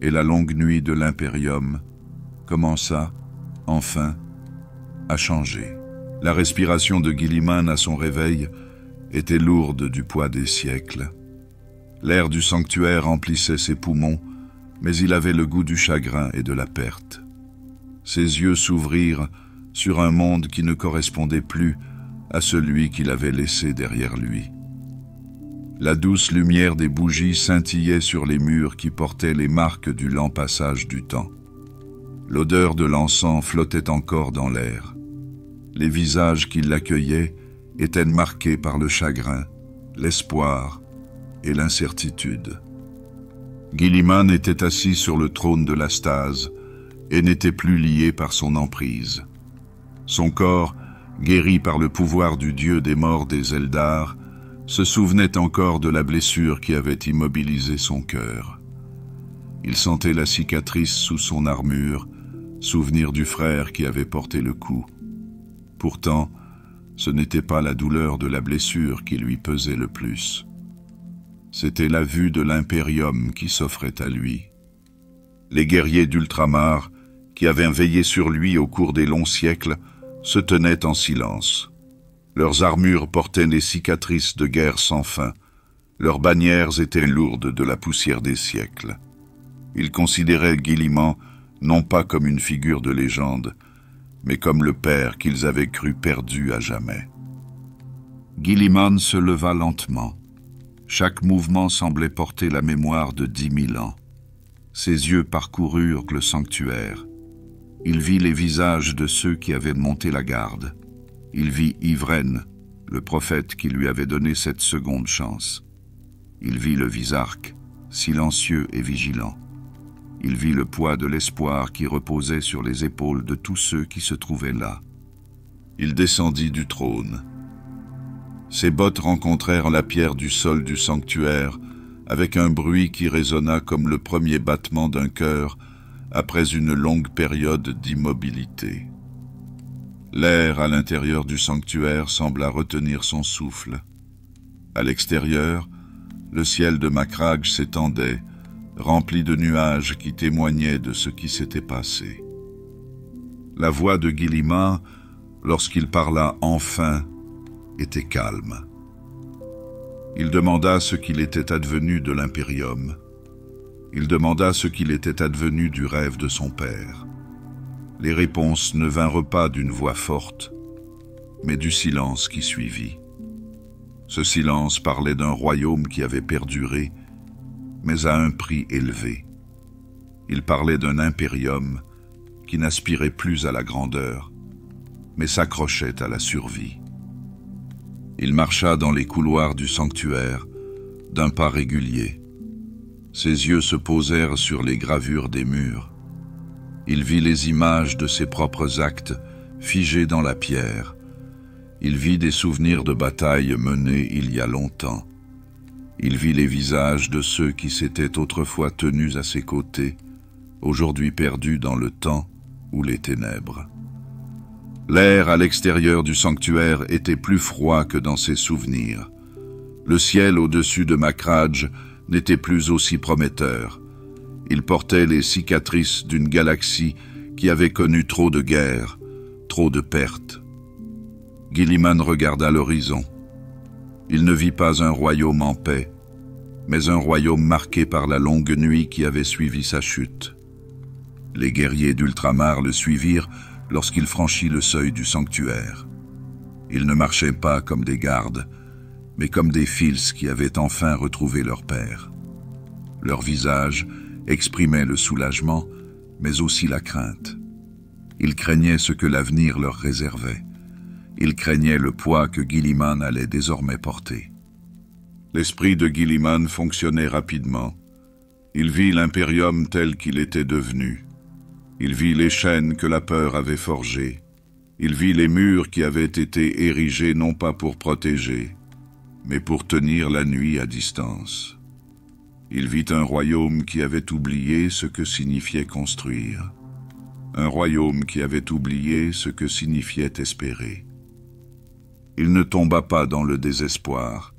Et la longue nuit de l'Imperium commença, enfin, à changer. La respiration de Guilliman à son réveil était lourde du poids des siècles. L'air du sanctuaire emplissait ses poumons, mais il avait le goût du chagrin et de la perte. Ses yeux s'ouvrirent sur un monde qui ne correspondait plus à celui qu'il avait laissé derrière lui. La douce lumière des bougies scintillait sur les murs qui portaient les marques du lent passage du temps. L'odeur de l'encens flottait encore dans l'air. Les visages qui l'accueillaient étaient marqués par le chagrin, l'espoir et l'incertitude. Guilliman était assis sur le trône de la stase et n'était plus lié par son emprise. Son corps, guéri par le pouvoir du dieu des morts des Eldar, se souvenait encore de la blessure qui avait immobilisé son cœur. Il sentait la cicatrice sous son armure, souvenir du frère qui avait porté le coup. Pourtant, ce n'était pas la douleur de la blessure qui lui pesait le plus. C'était la vue de l'Imperium qui s'offrait à lui. Les guerriers d'Ultramar, qui avaient veillé sur lui au cours des longs siècles, se tenaient en silence. Leurs armures portaient les cicatrices de guerre sans fin. Leurs bannières étaient lourdes de la poussière des siècles. Ils considéraient Guilliman non pas comme une figure de légende, mais comme le père qu'ils avaient cru perdu à jamais. Guilliman se leva lentement. Chaque mouvement semblait porter la mémoire de 10 000 ans. Ses yeux parcoururent le sanctuaire. Il vit les visages de ceux qui avaient monté la garde. Il vit Yvraine, le prophète qui lui avait donné cette seconde chance. Il vit le Visarque, silencieux et vigilant. Il vit le poids de l'espoir qui reposait sur les épaules de tous ceux qui se trouvaient là. Il descendit du trône. Ses bottes rencontrèrent la pierre du sol du sanctuaire avec un bruit qui résonna comme le premier battement d'un cœur après une longue période d'immobilité. L'air à l'intérieur du sanctuaire sembla retenir son souffle. À l'extérieur, le ciel de Macragge s'étendait, rempli de nuages qui témoignaient de ce qui s'était passé. La voix de Guilliman, lorsqu'il parla enfin, était calme. Il demanda ce qu'il était advenu de l'Imperium. Il demanda ce qu'il était advenu du rêve de son père. Les réponses ne vinrent pas d'une voix forte, mais du silence qui suivit. Ce silence parlait d'un royaume qui avait perduré, mais à un prix élevé. Il parlait d'un impérium qui n'aspirait plus à la grandeur, mais s'accrochait à la survie. Il marcha dans les couloirs du sanctuaire, d'un pas régulier. Ses yeux se posèrent sur les gravures des murs. Il vit les images de ses propres actes figées dans la pierre, Il vit des souvenirs de batailles menées il y a longtemps. Il vit les visages de ceux qui s'étaient autrefois tenus à ses côtés, aujourd'hui perdus dans le temps ou les ténèbres. L'air à l'extérieur du sanctuaire était plus froid que dans ses souvenirs. Le ciel au-dessus de Makradj n'était plus aussi prometteur. Il portait les cicatrices d'une galaxie qui avait connu trop de guerres, trop de pertes. Guilliman regarda l'horizon. Il ne vit pas un royaume en paix, mais un royaume marqué par la longue nuit qui avait suivi sa chute. Les guerriers d'Ultramar le suivirent lorsqu'il franchit le seuil du sanctuaire. Ils ne marchaient pas comme des gardes, mais comme des fils qui avaient enfin retrouvé leur père. Leur visage exprimait le soulagement, mais aussi la crainte. Ils craignaient ce que l'avenir leur réservait. Ils craignaient le poids que Guilliman allait désormais porter. L'esprit de Guilliman fonctionnait rapidement. Il vit l'impérium tel qu'il était devenu. Il vit les chaînes que la peur avait forgées. Il vit les murs qui avaient été érigés non pas pour protéger, mais pour tenir la nuit à distance. Il vit un royaume qui avait oublié ce que signifiait construire. Un royaume qui avait oublié ce que signifiait espérer. Il ne tomba pas dans le désespoir.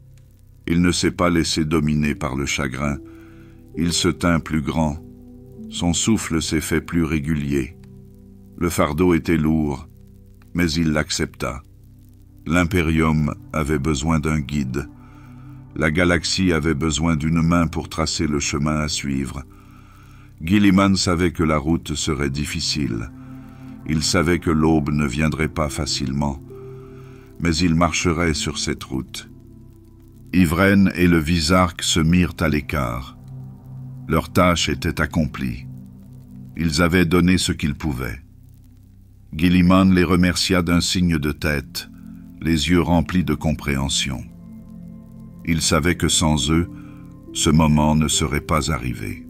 Il ne s'est pas laissé dominer par le chagrin. Il se tint plus grand. Son souffle s'est fait plus régulier. Le fardeau était lourd, mais il l'accepta. L'impérium avait besoin d'un guide. La galaxie avait besoin d'une main pour tracer le chemin à suivre. Guilliman savait que la route serait difficile. Il savait que l'aube ne viendrait pas facilement, mais il marcherait sur cette route. Yvraine et le Visarque se mirent à l'écart. Leur tâche était accomplie. Ils avaient donné ce qu'ils pouvaient. Guilliman les remercia d'un signe de tête, les yeux remplis de compréhension. Il savait que sans eux, ce moment ne serait pas arrivé.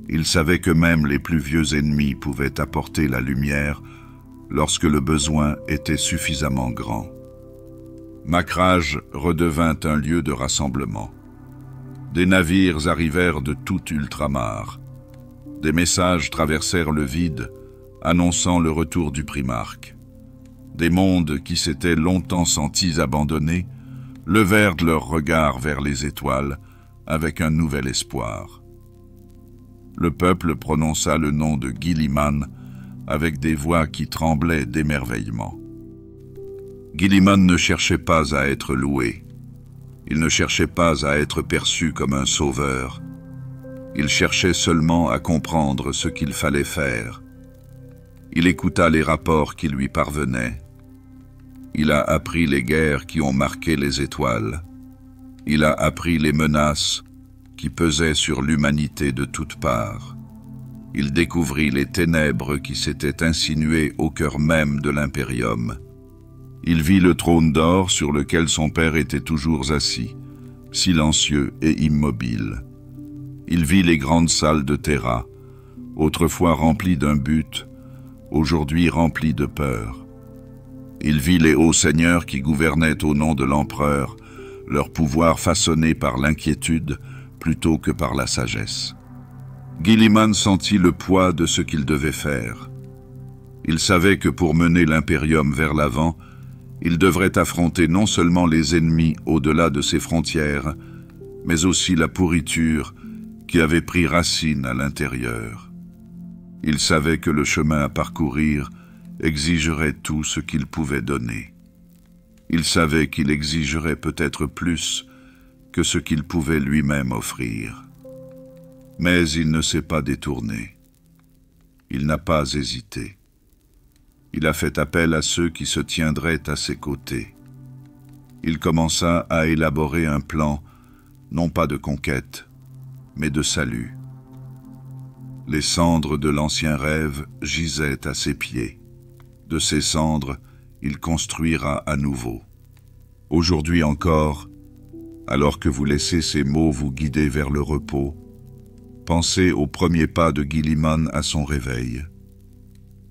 Il savait que même les plus vieux ennemis pouvaient apporter la lumière lorsque le besoin était suffisamment grand. Makradj redevint un lieu de rassemblement. Des navires arrivèrent de tout Ultramar. Des messages traversèrent le vide, annonçant le retour du primarque. Des mondes qui s'étaient longtemps sentis abandonnés levèrent leurs regards vers les étoiles avec un nouvel espoir. Le peuple prononça le nom de Guilliman avec des voix qui tremblaient d'émerveillement. Guilliman ne cherchait pas à être loué. Il ne cherchait pas à être perçu comme un sauveur. Il cherchait seulement à comprendre ce qu'il fallait faire. Il écouta les rapports qui lui parvenaient. Il a appris les guerres qui ont marqué les étoiles. Il a appris les menaces qui pesaient sur l'humanité de toutes parts. Il découvrit les ténèbres qui s'étaient insinuées au cœur même de l'impérium. Il vit le trône d'or sur lequel son père était toujours assis, silencieux et immobile. Il vit les grandes salles de Terra, autrefois remplies d'un but, aujourd'hui remplies de peur. Il vit les hauts seigneurs qui gouvernaient au nom de l'empereur, leur pouvoir façonné par l'inquiétude plutôt que par la sagesse. Guilliman sentit le poids de ce qu'il devait faire. Il savait que pour mener l'impérium vers l'avant, il devrait affronter non seulement les ennemis au-delà de ses frontières, mais aussi la pourriture qui avait pris racine à l'intérieur. Il savait que le chemin à parcourir exigerait tout ce qu'il pouvait donner. Il savait qu'il exigerait peut-être plus que ce qu'il pouvait lui-même offrir. Mais il ne s'est pas détourné. Il n'a pas hésité. Il a fait appel à ceux qui se tiendraient à ses côtés. Il commença à élaborer un plan, non pas de conquête, mais de salut. Les cendres de l'ancien rêve gisaient à ses pieds. De ces cendres, il construira à nouveau. Aujourd'hui encore, alors que vous laissez ces mots vous guider vers le repos, pensez au premier pas de Guilliman à son réveil.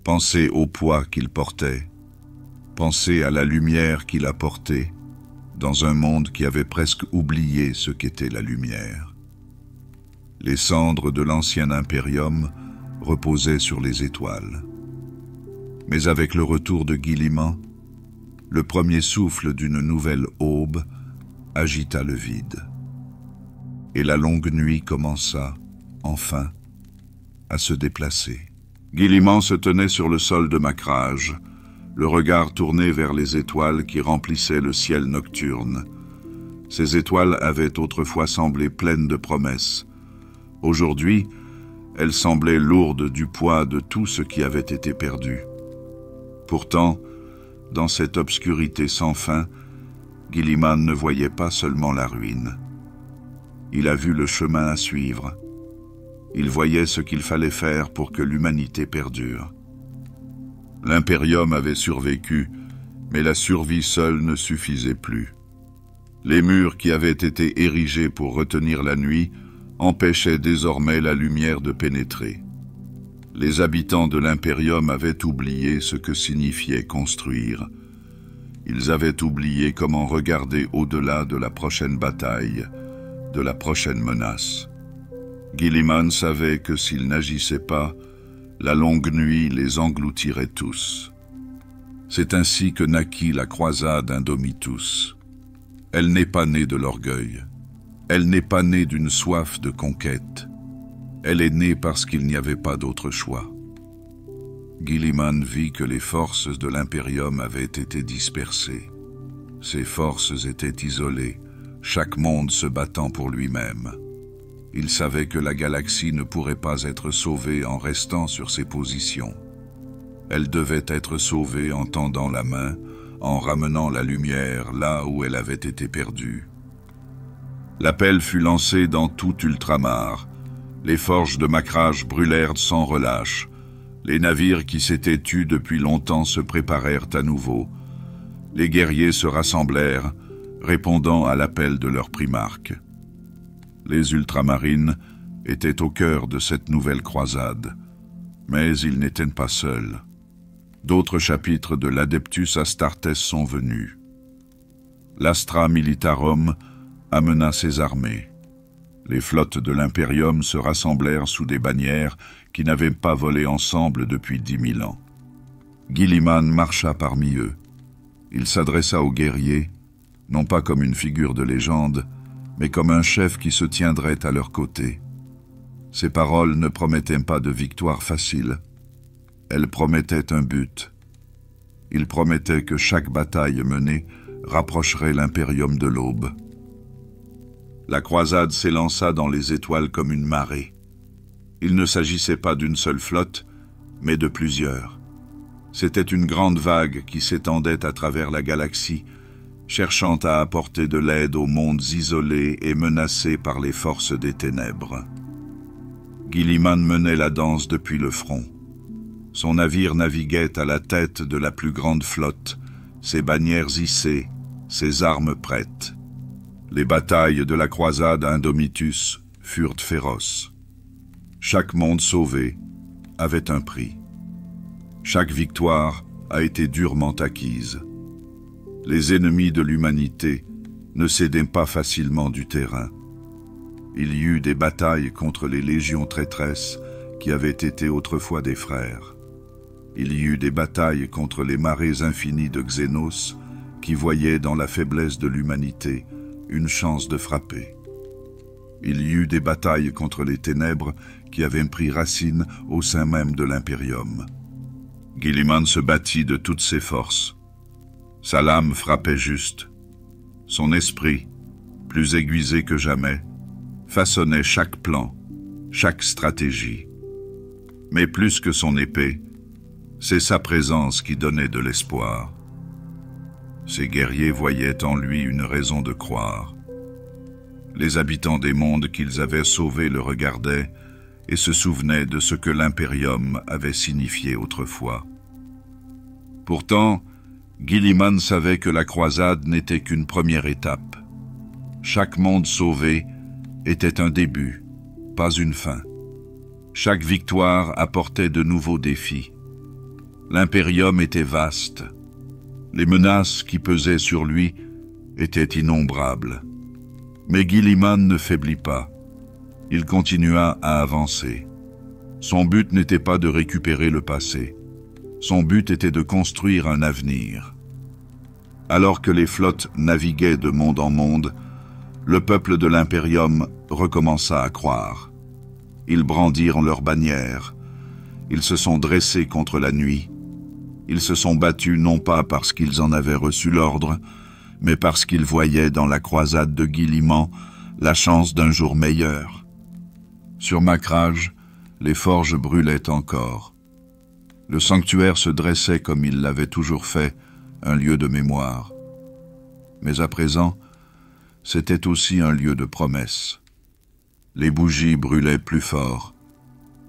Pensez au poids qu'il portait. Pensez à la lumière qu'il apportait dans un monde qui avait presque oublié ce qu'était la lumière. Les cendres de l'ancien impérium reposaient sur les étoiles. Mais avec le retour de Guilliman, le premier souffle d'une nouvelle aube agita le vide. Et la longue nuit commença, enfin, à se déplacer. Guilliman se tenait sur le sol de Macrage, le regard tourné vers les étoiles qui remplissaient le ciel nocturne. Ces étoiles avaient autrefois semblé pleines de promesses. Aujourd'hui, elles semblaient lourdes du poids de tout ce qui avait été perdu. Pourtant, dans cette obscurité sans fin, Guilliman ne voyait pas seulement la ruine. Il a vu le chemin à suivre. Il voyait ce qu'il fallait faire pour que l'humanité perdure. L'impérium avait survécu, mais la survie seule ne suffisait plus. Les murs qui avaient été érigés pour retenir la nuit empêchaient désormais la lumière de pénétrer. Les habitants de l'impérium avaient oublié ce que signifiait construire. Ils avaient oublié comment regarder au-delà de la prochaine bataille, de la prochaine menace. Guilliman savait que s'il n'agissait pas, la longue nuit les engloutirait tous. C'est ainsi que naquit la croisade Indomitus. Elle n'est pas née de l'orgueil. Elle n'est pas née d'une soif de conquête. Elle est née parce qu'il n'y avait pas d'autre choix. Guilliman vit que les forces de l'impérium avaient été dispersées. Ces forces étaient isolées, chaque monde se battant pour lui-même. Il savait que la galaxie ne pourrait pas être sauvée en restant sur ses positions. Elle devait être sauvée en tendant la main, en ramenant la lumière là où elle avait été perdue. L'appel fut lancé dans tout Ultramar. Les forges de Macrage brûlèrent sans relâche. Les navires qui s'étaient tus depuis longtemps se préparèrent à nouveau. Les guerriers se rassemblèrent, répondant à l'appel de leur primarque. Les ultramarines étaient au cœur de cette nouvelle croisade, mais ils n'étaient pas seuls. D'autres chapitres de l'Adeptus Astartes sont venus. L'Astra Militarum amena ses armées. Les flottes de l'Imperium se rassemblèrent sous des bannières qui n'avaient pas volé ensemble depuis 10 000 ans. Guilliman marcha parmi eux. Il s'adressa aux guerriers, non pas comme une figure de légende, mais comme un chef qui se tiendrait à leur côté. Ses paroles ne promettaient pas de victoire facile. Elles promettaient un but. Il promettait que chaque bataille menée rapprocherait l'Imperium de l'aube. La croisade s'élança dans les étoiles comme une marée. Il ne s'agissait pas d'une seule flotte, mais de plusieurs. C'était une grande vague qui s'étendait à travers la galaxie, cherchant à apporter de l'aide aux mondes isolés et menacés par les forces des ténèbres. Guilliman menait la danse depuis le front. Son navire naviguait à la tête de la plus grande flotte, ses bannières hissées, ses armes prêtes. Les batailles de la croisade Indomitus furent féroces. Chaque monde sauvé avait un prix. Chaque victoire a été durement acquise. Les ennemis de l'humanité ne cédaient pas facilement du terrain. Il y eut des batailles contre les légions traîtresses qui avaient été autrefois des frères. Il y eut des batailles contre les marées infinies de Xénos qui voyaient dans la faiblesse de l'humanité une chance de frapper. Il y eut des batailles contre les ténèbres qui avaient pris racine au sein même de l'Imperium. Guilliman se battit de toutes ses forces. Sa lame frappait juste. Son esprit, plus aiguisé que jamais, façonnait chaque plan, chaque stratégie. Mais plus que son épée, c'est sa présence qui donnait de l'espoir. Ses guerriers voyaient en lui une raison de croire. Les habitants des mondes qu'ils avaient sauvés le regardaient et se souvenaient de ce que l'Imperium avait signifié autrefois. Pourtant, Guilliman savait que la croisade n'était qu'une première étape. Chaque monde sauvé était un début, pas une fin. Chaque victoire apportait de nouveaux défis. L'Imperium était vaste. Les menaces qui pesaient sur lui étaient innombrables. Mais Guilliman ne faiblit pas. Il continua à avancer. Son but n'était pas de récupérer le passé. Son but était de construire un avenir. Alors que les flottes naviguaient de monde en monde, le peuple de l'Imperium recommença à croire. Ils brandirent leurs bannières. Ils se sont dressés contre la nuit. Ils se sont battus non pas parce qu'ils en avaient reçu l'ordre, mais parce qu'ils voyaient dans la croisade de Guilliman la chance d'un jour meilleur. Sur Macragge, les forges brûlaient encore. Le sanctuaire se dressait comme il l'avait toujours fait, un lieu de mémoire. Mais à présent, c'était aussi un lieu de promesse. Les bougies brûlaient plus fort.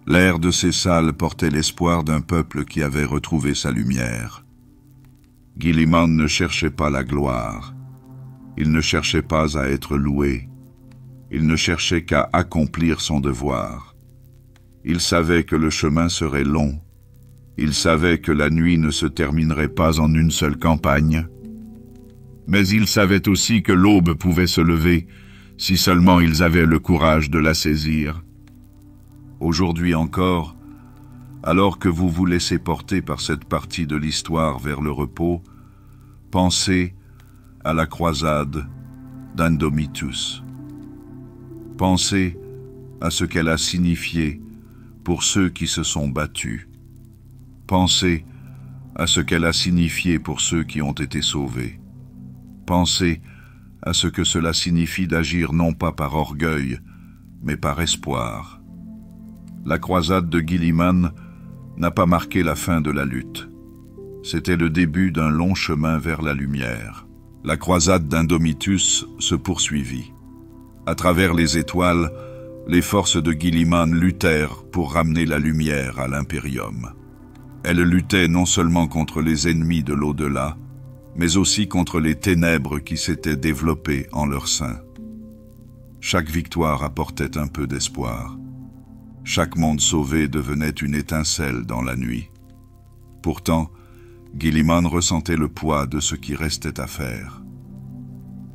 L'air de ces salles portait l'espoir d'un peuple qui avait retrouvé sa lumière. Guilliman ne cherchait pas la gloire. Il ne cherchait pas à être loué. Il ne cherchait qu'à accomplir son devoir. Il savait que le chemin serait long. Il savait que la nuit ne se terminerait pas en une seule campagne. Mais il savait aussi que l'aube pouvait se lever, si seulement ils avaient le courage de la saisir. Aujourd'hui encore, alors que vous vous laissez porter par cette partie de l'histoire vers le repos, pensez à la croisade d'Indomitus. Pensez à ce qu'elle a signifié pour ceux qui se sont battus. Pensez à ce qu'elle a signifié pour ceux qui ont été sauvés. Pensez à ce que cela signifie d'agir non pas par orgueil, mais par espoir. La croisade de Guilliman n'a pas marqué la fin de la lutte. C'était le début d'un long chemin vers la lumière. La croisade d'Indomitus se poursuivit. À travers les étoiles, les forces de Guilliman luttèrent pour ramener la lumière à l'Imperium. Elles luttaient non seulement contre les ennemis de l'au-delà, mais aussi contre les ténèbres qui s'étaient développées en leur sein. Chaque victoire apportait un peu d'espoir. Chaque monde sauvé devenait une étincelle dans la nuit. Pourtant, Guilliman ressentait le poids de ce qui restait à faire.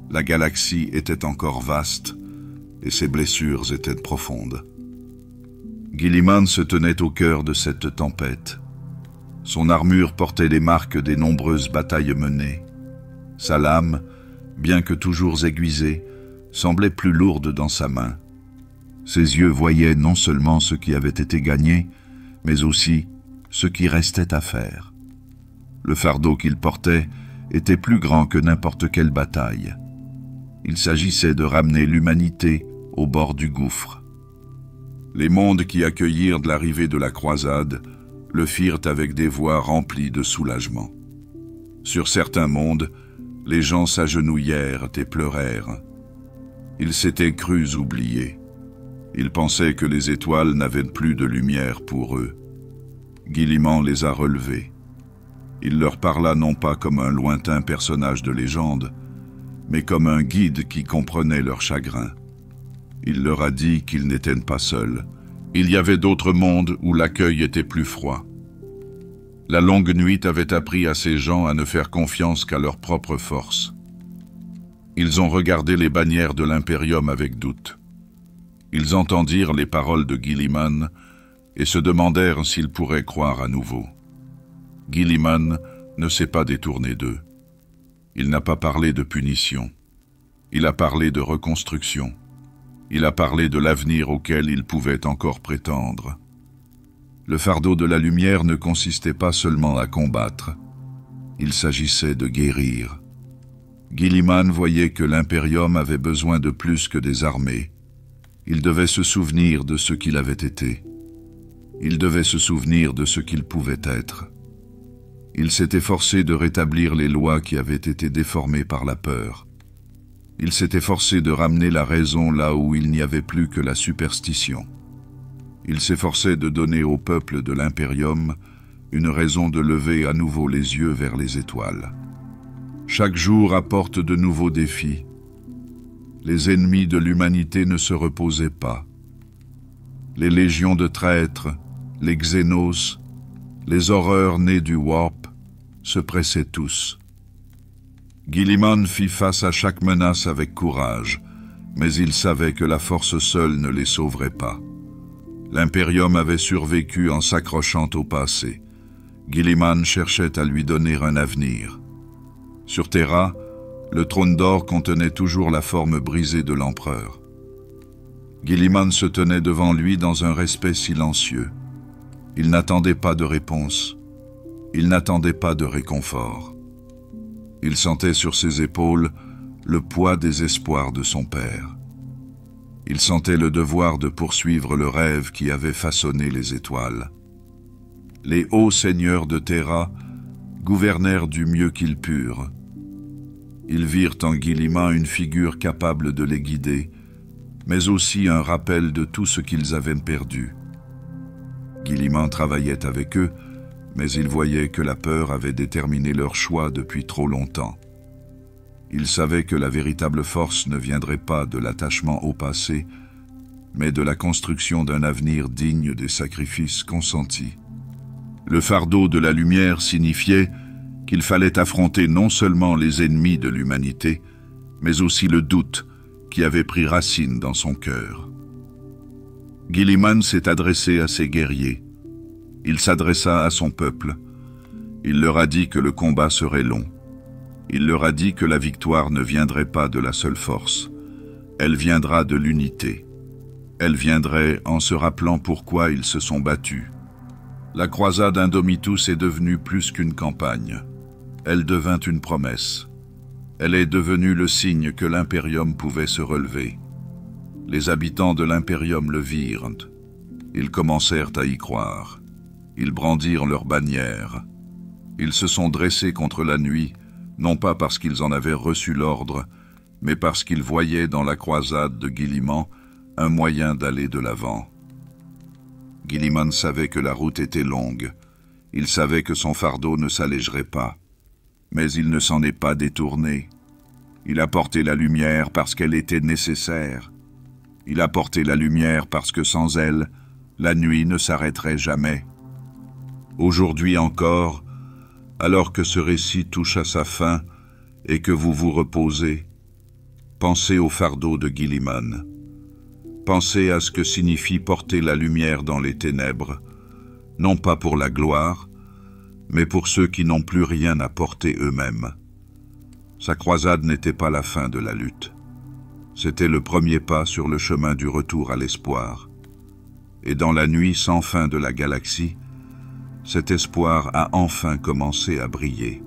La galaxie était encore vaste et ses blessures étaient profondes. Guilliman se tenait au cœur de cette tempête. Son armure portait les marques des nombreuses batailles menées. Sa lame, bien que toujours aiguisée, semblait plus lourde dans sa main. Ses yeux voyaient non seulement ce qui avait été gagné, mais aussi ce qui restait à faire. Le fardeau qu'il portait était plus grand que n'importe quelle bataille. Il s'agissait de ramener l'humanité au bord du gouffre. Les mondes qui accueillirent de l'arrivée de la croisade le firent avec des voix remplies de soulagement. Sur certains mondes, les gens s'agenouillèrent et pleurèrent. Ils s'étaient crus oubliés. Ils pensaient que les étoiles n'avaient plus de lumière pour eux. Guilliman les a relevés. Il leur parla non pas comme un lointain personnage de légende, mais comme un guide qui comprenait leur chagrin. Il leur a dit qu'ils n'étaient pas seuls. Il y avait d'autres mondes où l'accueil était plus froid. La longue nuit avait appris à ces gens à ne faire confiance qu'à leur propre force. Ils ont regardé les bannières de l'Imperium avec doute. Ils entendirent les paroles de Guilliman et se demandèrent s'ils pourraient croire à nouveau. Guilliman ne s'est pas détourné d'eux. Il n'a pas parlé de punition. Il a parlé de reconstruction. Il a parlé de l'avenir auquel il pouvait encore prétendre. Le fardeau de la lumière ne consistait pas seulement à combattre. Il s'agissait de guérir. Guilliman voyait que l'Imperium avait besoin de plus que des armées. Il devait se souvenir de ce qu'il avait été. Il devait se souvenir de ce qu'il pouvait être. Il s'est efforcé de rétablir les lois qui avaient été déformées par la peur. Il s'est efforcé de ramener la raison là où il n'y avait plus que la superstition. Il s'efforçait de donner au peuple de l'Imperium une raison de lever à nouveau les yeux vers les étoiles. Chaque jour apporte de nouveaux défis. Les ennemis de l'humanité ne se reposaient pas. Les légions de traîtres, les Xénos, les horreurs nées du Warp se pressaient tous. Guilliman fit face à chaque menace avec courage, mais il savait que la force seule ne les sauverait pas. L'Imperium avait survécu en s'accrochant au passé. Guilliman cherchait à lui donner un avenir. Sur Terra, le trône d'or contenait toujours la forme brisée de l'empereur. Guilliman se tenait devant lui dans un respect silencieux. Il n'attendait pas de réponse. Il n'attendait pas de réconfort. Il sentait sur ses épaules le poids des espoirs de son père. Il sentait le devoir de poursuivre le rêve qui avait façonné les étoiles. Les hauts seigneurs de Terra gouvernèrent du mieux qu'ils purent. Ils virent en Guilliman une figure capable de les guider, mais aussi un rappel de tout ce qu'ils avaient perdu. Guilliman travaillait avec eux, mais ils voyaient que la peur avait déterminé leur choix depuis trop longtemps. Ils savaient que la véritable force ne viendrait pas de l'attachement au passé, mais de la construction d'un avenir digne des sacrifices consentis. Le fardeau de la lumière signifiait qu'il fallait affronter non seulement les ennemis de l'humanité, mais aussi le doute qui avait pris racine dans son cœur. Guilliman s'est adressé à ses guerriers. Il s'adressa à son peuple. Il leur a dit que le combat serait long. Il leur a dit que la victoire ne viendrait pas de la seule force. Elle viendra de l'unité. Elle viendrait en se rappelant pourquoi ils se sont battus. La croisade Indomitus est devenue plus qu'une campagne. Elle devint une promesse. Elle est devenue le signe que l'Imperium pouvait se relever. Les habitants de l'Imperium le virent. Ils commencèrent à y croire. Ils brandirent leurs bannières. Ils se sont dressés contre la nuit, non pas parce qu'ils en avaient reçu l'ordre, mais parce qu'ils voyaient dans la croisade de Guilliman un moyen d'aller de l'avant. Guilliman savait que la route était longue. Il savait que son fardeau ne s'allégerait pas. Mais il ne s'en est pas détourné. Il a porté la lumière parce qu'elle était nécessaire. Il a porté la lumière parce que sans elle, la nuit ne s'arrêterait jamais. Aujourd'hui encore, alors que ce récit touche à sa fin et que vous vous reposez, pensez au fardeau de Guilliman. Pensez à ce que signifie porter la lumière dans les ténèbres, non pas pour la gloire, mais pour ceux qui n'ont plus rien à porter eux-mêmes. Sa croisade n'était pas la fin de la lutte. C'était le premier pas sur le chemin du retour à l'espoir. Et dans la nuit sans fin de la galaxie, cet espoir a enfin commencé à briller.